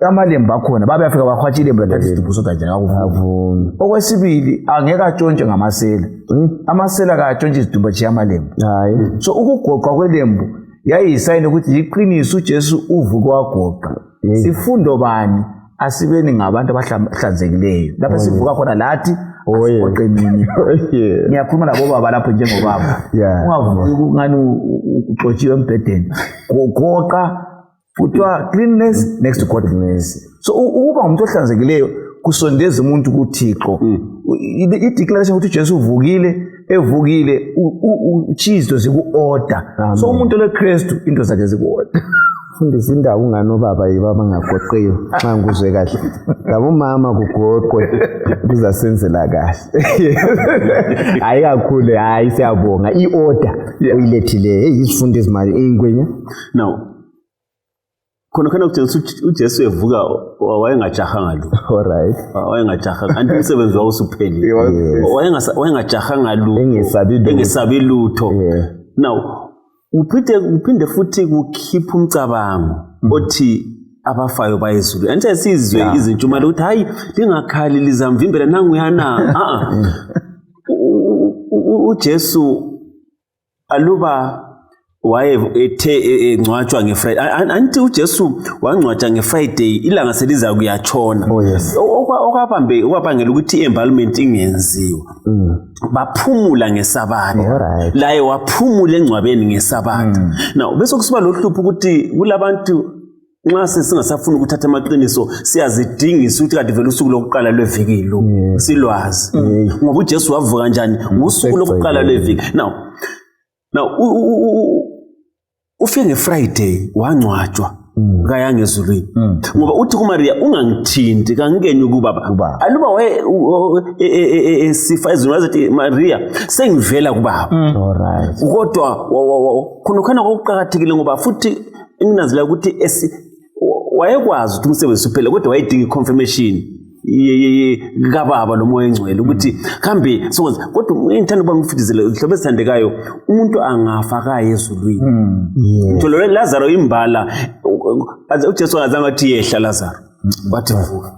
amalembu akhona babeyafika bahwatshile bathatha isidumbu soda nje ngakuvuna okwesibili angeke atshontshe ngamasela amasela akatshontshe isidumbu nje amalembu hayi so ukugoqwa kwelembu yayiyisayini ukuthi yiqiniso uJesu uvuke wagoqa sifundo bani asibeni ngabantu abahlanzekileyo lapha sivuka khona lathi asiqoqenini ngiyakhuluma labo baba lapho njengobaba ungavuki ngani uxotshiwe embedeni goqa kuthiwa cleanliness next to godliness so ukuba umuntu ohlanzekileyo kusondeza umuntu kuThixo i-declaration ukuthi Jesu evukile uchizo ziku-order so umuntu leKristu into zakhe ziku-order fundisa indawo unganobaba yibo abangagoqiyo xa ngizwe kahle ngabo mama kugoqwe kuzasenzela kahle hayi kakhulu hayi siyabonga i-order uyilethile izifunda izimali eyingwenya now khona ukuthenisa uJesu evuka wayengajahanga lu alright wayengajahanga kanti umsebenzi wawo usuphelile wayengajahanga lu engesabi lutho now uphinde futhi kukhipha umcabango othi abafayo bayezulu anje sizwe izintshumayelo ukuthi hayi lingakhali lizamvimbela nanguyana uJesu aluba waye ethe encwatshwa ngeFriday anti uJesu wangcwatsha ngeFriday ilanga seliza kuyatshona okwabangela ukuthi i-embalmment ingenziwa baphumula ngeSabatha laye waphumula engcwabeni ngeSabatha now bese kusiba lohlupho ukuthi kulabantu nxa singasafuna ukuthatha amaqiniso siyazidingisa ukuthi kade vele usuku lokuqala lweviki lo silwazi ngoba uJesu wavuka kanjani ngosuku lokuqala lweviki now ufike ngeFriday wangcwatshwa ngayanga ezulwini ngoba uthi kuMaria ungangithinti kangenye kubaba aluba sifa ezulwini wathi Maria sengivela kubaba alright kodwa khona kokuqhakathekile ngoba futhi inginazela ukuthi wayekwazi ukuthi umsebenzi uphele kodwa wayedinga iconfirmation kababa nomoya engcwele ukuthi kambe sokwenza kodwa ngithanda ukuba ngifudizele ihlobo esithandekayo umuntu angafaka ezulwini ngitho lo Lazaro imbala uJesu akazange athi yehla Lazaro wathi vuka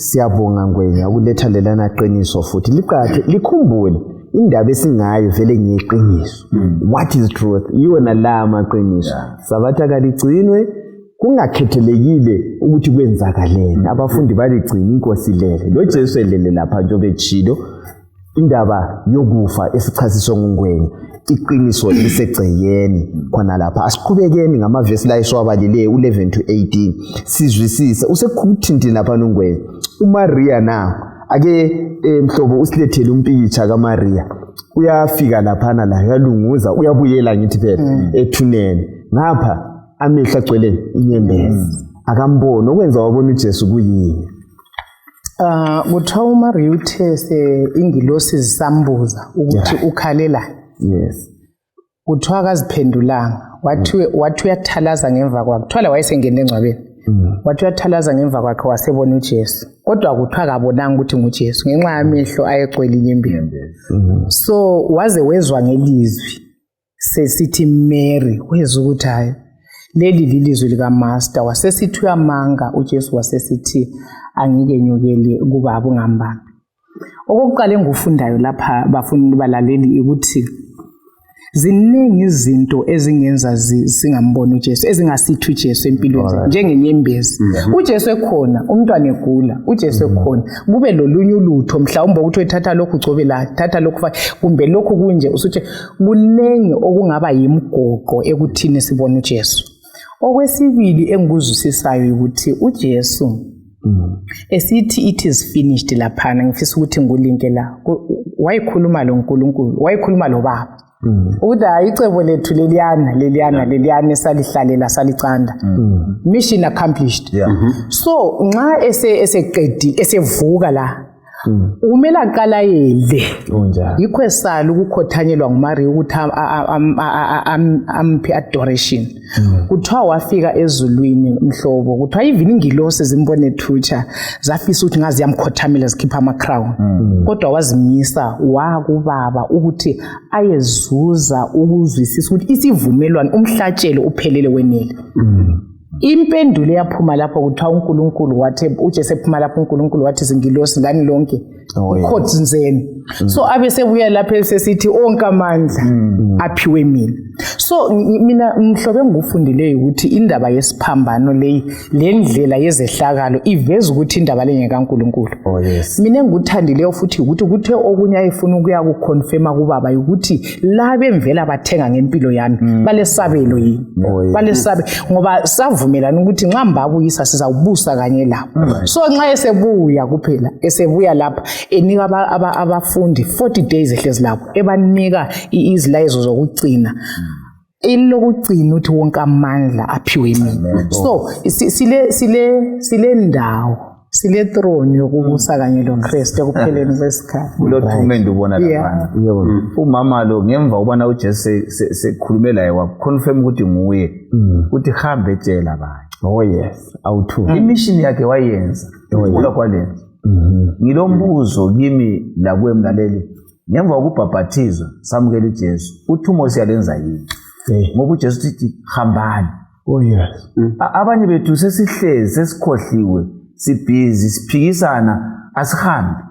siyabonga ngwenya ukuletha lelana qiniso futhi liqhathe likhumbule indaba esingayo vele ngeqiniso what is truth yona la amaqiniso Sabatha kaligcinwe kungakhethelekile ukuthi kwenzakaleni abafundi baligcina inkosi lele lo Jesu elele lapha njobe echilo indaba yokufa esichasiswa ngongwenya iqiniso lisegceyeni khona lapha asiqhubekeni ngamavesi la eswabalileyo u11 to 18 sizwisisa usekhuthintini lapha nongwenya uMaria na ake mhlobo usilethele umpikitsha kaMaria uyafika lapha la uyalunguza uyabuyela ngithi phela ethuneni ngapha amehla agcwele inyembezi akambona okwenza wabona uJesu kuyini kuthiwa uMaria uthe ingilosi zisambuza ukuthi ukhalelani yes kuthiwa akaziphendulanga wathi uyathalaza ngemva kwakhe kuthiwa wayesengene engcwabeni wathi uyathalaza ngemva kwakhe wasebona uJesu kodwa kuthiwa akabonanga ukuthi nguJesu ngenxa yamehlo ayegcwele inyembezi so waze wezwa ngelizwi sesithi Mary wezwa ukuthi hayi leli lilizwi likaMaster wasesithi uyamanga uJesu wasesithi angike nyukele kubaba ungambambi okokuqala engufundayo lapha bafundi balaleli ukuthi ziningi izinto ezingenza singamboni uJesu ezingasithi uJesu empilweni zethu njengenyembezi uJesu ekhona umntwana egula uJesu ekhona kube lolunye ulutho mhlawumbe ukuthi uthatha lokhu ugcobe la thatha lokhu kumbe lokhu kunje usuthi kunengi okungaba yimgoqo ekuthini sibone uJesu okwesibili engikuzwisisayo ukuthi uJesu esithi it is finished laphana ngifisa ukuthi ngulinke la wayikhuluma lo nkulunkulu wayikhuluma lo baba ukuthi ayicebo lethu leliyana esalihlalela salicanda mission accomplished so nxa eseqedi esevuka la umela aqala yele yikho esala ukukhothanyelwa nguMaria ukuthi amphe adoration kuthiwa wafika ezulwini mhlobo kuthiwa even ingilosi zimbone thutsha zafisa ukuthi ngazi yamkhothamela zikhipha ama crown kodwa wazimisa wakubaba ukuthi ayezuza ukuzwisisa ukuthi isivumelwano umhlatshelo uphelele wenele impendulo yaphuma lapho kuthiwa uNkulunkulu wathi uJesu ephuma lapho uNkulunkulu wathi izingilosi lani lonke ukhothizeni so abe sebuya lapha esesithi onke amandla aphiwe mina so mina ngihlobe ngufundile ukuthi indaba yesiphambano lendlela yezehlakalo iveza ukuthi indaba lengeka uNkulunkulu mina ngikuthandileyo futhi ukuthi kuthe okunye ayifuna ukuya kuconfirma kubaba ukuthi la bemvela bathenga ngempilo yami balesabelo yini balesabe ngoba savumelana ukuthi nxa mbabuyisa sizawubusa kanye lapho so nxa esebuya kuphela esebuya lapha enika abafundi 40 days ehlezi lapho ebanika izilayizo zokugcina elokugcina uthi wonke amandla aphiwe mina so sile ndawo sile throne yokubusa kanye loKristu ekupheleni kwesikhathi ulothumende ubona lapha umama lo ngemva ubona uJesu sekhulume laye waconfirm ukuthi nguye uthi hambe etshela abantu awuthu imission yakhe wayenza ukula kwalenza ngilombuzo kimi lakuwe mlaleli ngemva kokubhabhathizwa samukela uJesu uthumo siyalenza yini ngoba uJesu uthi hambani abanye bethu sesihlezi sesikhohliwe sibhizi siphikisana asihambi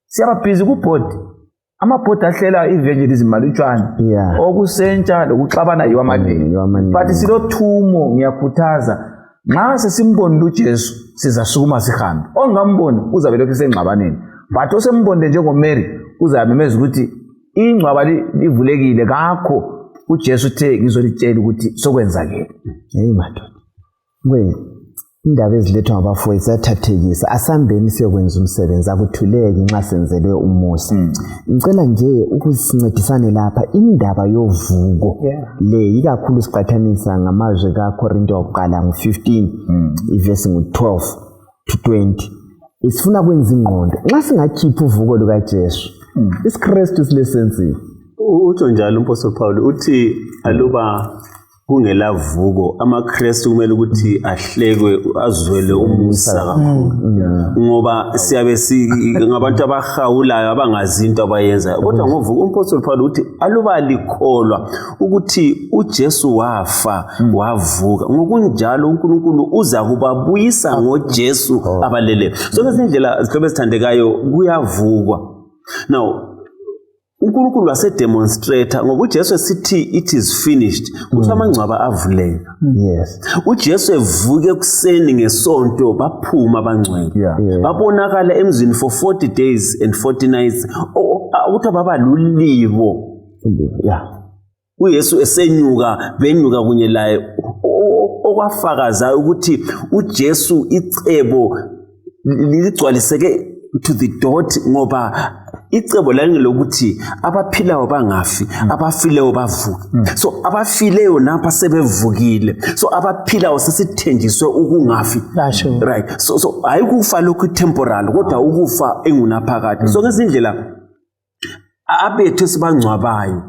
siyababhizi kubhodi amabhodi ahlela evangelism malutshwana okusentsha lokuxabana yiwamadeni but silothumo ngiyakhuthaza nxa sesimbonile uJesu sizasukuma sihambe ongamboni uzabe lokhu sengxabaneni but osembonile njengoMary uzamemeza ukuthi ingcwaba livulekile kakho uJesu uthe ngizolitshela ukuthi sokwenzakele madoda indaba ezilethwa ngabafowethu ziyathathekisa asambeni siyokwenza umsebenzi akuthuleki nxa senzelwe umusa ngicela nje ukusincedisane lapha indaba yovuko le ikakhulu siqathanisa ngamazwi kaKorinto wokuqala ngo-15 ivesi ngu-12 to 20 isifuna kwenza ingqondo nxa singakhipha uvuko lukaJesu isiKristu silesensiwe utsho njalo uMpostoli Paul uthi aluba kungelavuko amaKristu kumele ukuthi ahlekwe azwele umusa kakhulu ngoba siyabe ngabantu abahawulayo abangazi into abayenza kodwa ngovuko uMpostoli Paul uthi aluba likholwa ukuthi uJesu wafa wavuka ngokunjalo uNkulunkulu uza kubabuyisa ngoJesu abaleleyo so ngesindlela zihlobo ezithandekayo kuyavukwa now uNkulunkulu wasedemonstrator ngoba uJesu esithi it is finished kuthi amangcwaba avuleka uJesu evuke ekuseni ngesonto baphuma abangcwele babonakala emzini for 40 days and 40 nights ukuthi babalulibo uYesu esenyuka benyuka kunye laye okwafakaza ukuthi uJesu icebo ligcwaliseke to the dot ngoba icebo lani lokuthi abaphilayo bangafi abafileyo bavuke so abafileyo napha sebevukile so abaphilayo sesithenjiswe ukungafi right so ayikufa lokhu temporal kodwa ukufa engunaphakade so ngesindlela abethu sibangcwabayo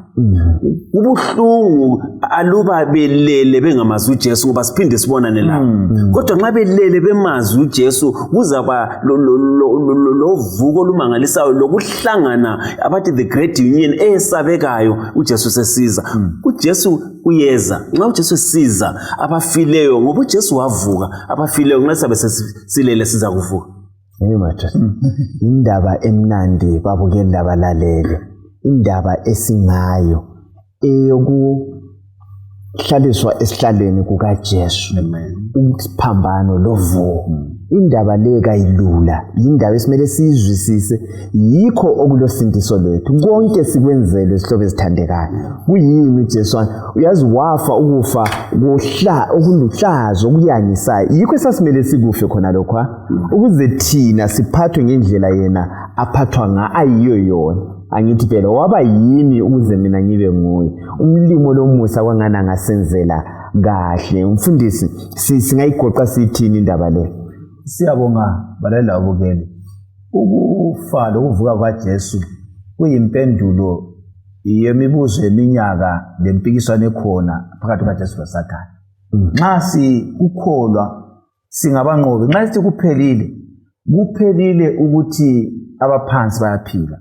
kubuhlungu aluba belele bengamazi uJesu ngoba siphinde sibonane lapho kodwa nxa belele bemazi uJesu kuzaba lo vuko lumangalisayo lokuhlangana abathi the great union esabekayo uJesu sesiza uJesu uyeza nxa uJesu siza abafileyo ngoba uJesu wavuka abafileyo nxa sabe silele siza kuvuka indaba emnandi babukeli labalaleli indaba esingayo eyokuhlaliswa esihlalweni kukaJesu ukusiphambano lovuko indaba le kayilula indaba esimele sizwisise yikho okulosindiso lethu konke sikwenzelwe isihlobo esithandekayo kuyini uJesu uyazi wafa ukufa okuluhlazo okuyangisayo yikho esasimele sikufe khona lokho ukuze thina siphathwe ngendlela yena aphathwa ngayo yona angithi phela waba yimi ukuze mina ngibe nguye umlimo lomusa kwangana ngasenzela kahle umfundisi singayigoqa sithini indaba le siyabonga balela abukeli ukufa lokuvuka kwaJesu kuyimpendulo yemibuzo eminyaka lempikiswano ekhona phakathi kwaJesu noSathane nxa sikukholwa singabanqobi nxa sithi kuphelile ukuthi abaphansi bayaphila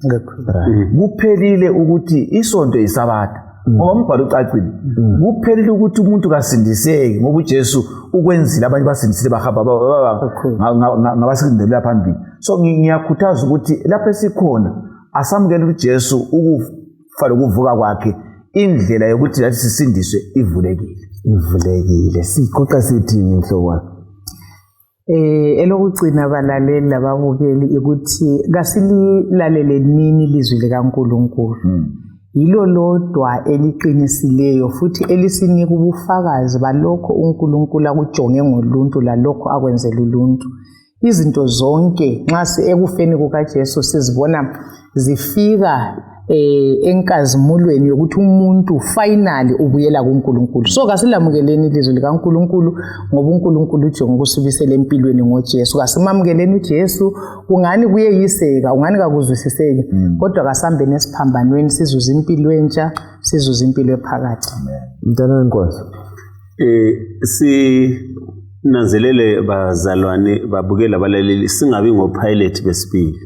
kuphelile ukuthi isonto yisabatha ngoba umbhalo ucacile kuphelile ukuthi umuntu kasindiseki ngoba uJesu ukwenzile abanye basindisile bahamba ngabasebendelela phambili. So ngiyakhuthaza ukuthi lapho esikhona asamukele uJesu ukufa lokuvuka kwakhe, indlela yokuthi lathi sisindiswe ivulekile. Siqoqa sithini mhloko? Elokugcina balaleli lababukeli ukuthi kasililalele nini ilizwi likaNkulunkulu. Yilo lodwa eliqinisileyo futhi elisinika ubufakazi balokho uNkulunkulu akujonge ngoluntu lalokho akwenzela uluntu. Izinto zonke nxa ekufeni kukaJesu sizibona zifika enkazimulweni yokuthi umuntu finally ubuyela kuNkulunkulu. So kasilamukeleni ilizwi likaNkulunkulu ngoba uNkulunkulu ujonga ukusibisela empilweni ngoJesu. Kasimamukeleni uJesu, kungani kuyeyiseka, ungani kakuzwisiseki, kodwa kasambeni esiphambanweni sizuza impilo entsha, sizuza impilo ephakathi. Mntana wenkosi. Nanzelele bazalwane babukela abalaleli singabi ngopilot besibili.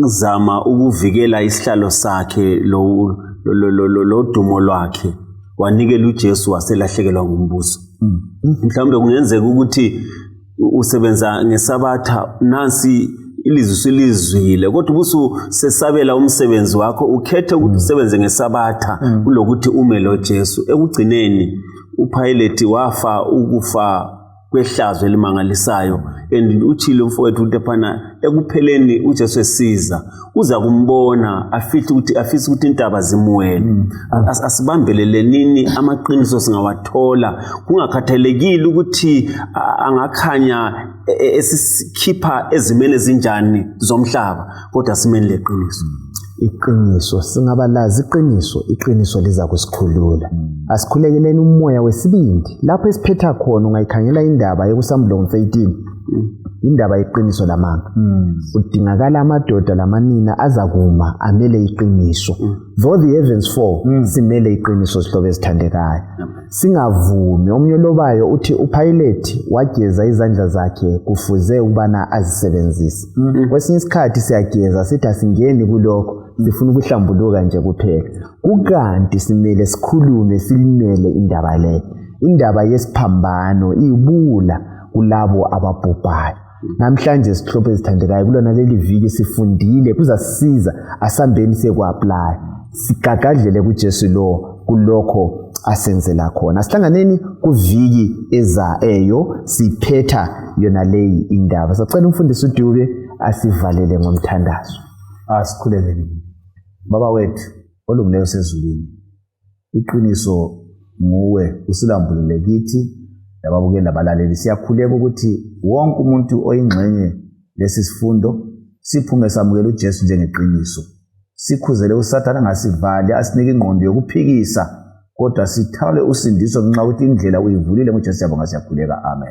Zama ukuvikela isihlalo sakhe lo dumo lwakhe wanikela uJesu waselahlekelwa ngumbuso. Mhlawumbe kungenzeka ukuthi usebenza ngesabatha nansi ilizwi silizwile kodwa ubusu sesabela umsebenzi wakho ukhethe ukuthi usebenze ngesabatha kulokuthi ume lo Jesu. Ekugcineni uPilate wafa ukufa kwehlazo elimangalisayo and uchile umfowethu uTephana ekupheleni uJesu esiza uza kumbona afise ukuthi intaba zimuwele. Asibambelele nini amaqiniso singawathola kungakhathalekile ukuthi angakhanya esikhipha ezimene ezinjani zomhlaba kodwa simene leqiniso. Iqiniso singabalazi iqiniso liza kusikhulula. Asikhulekeleni umoya wesibindi lapho esiphetha khona. Ungayikhangela indaba yokuSambulo 18, indaba yeqiniso lamanga. Udingakala amadoda lamanina azakuma amele iqiniso. Though the heavens fall, simele iqiniso sihlobo esithandekayo. Singavumi omnyolobayo uthi uPilate wageza izandla zakhe kufuze ukubana azisebenzise. Kwesinye isikhathi siyageza sithi asingeni kulokho sifuna ukuhlambuluka nje kuphela. Kukanti simele sikhulume silimele indaba le. Indaba yesiphambano ibula kulabo ababhubhayo. Namhlanje sihlobo esithandekayo kulona leli viki sifundile kuzasisiza asambeni sekwapply. Sigagadlele kuJesu lo kulokho asenzela khona. Sihlanganeni kuviki ezayo siphetha yona leyi indaba. Sacela umfundisi uDube asivalele ngomthandazo. Asikhuleleni. Baba wethu olungileyo sezulwini, iqiniso nguwe usilambulule kithi lababukeli labalaleli. Siyakhuleka ukuthi wonke umuntu oyingxenye lesi sifundo siphume samukela uJesu njengeqiniso. Sikhuzele uSathane angasivali asinike ingqondo yokuphikisa kodwa sithawule usindiso ngenxa ukuthi indlela uyivulile ngoJesu yabonga siyakhuleka. Amen.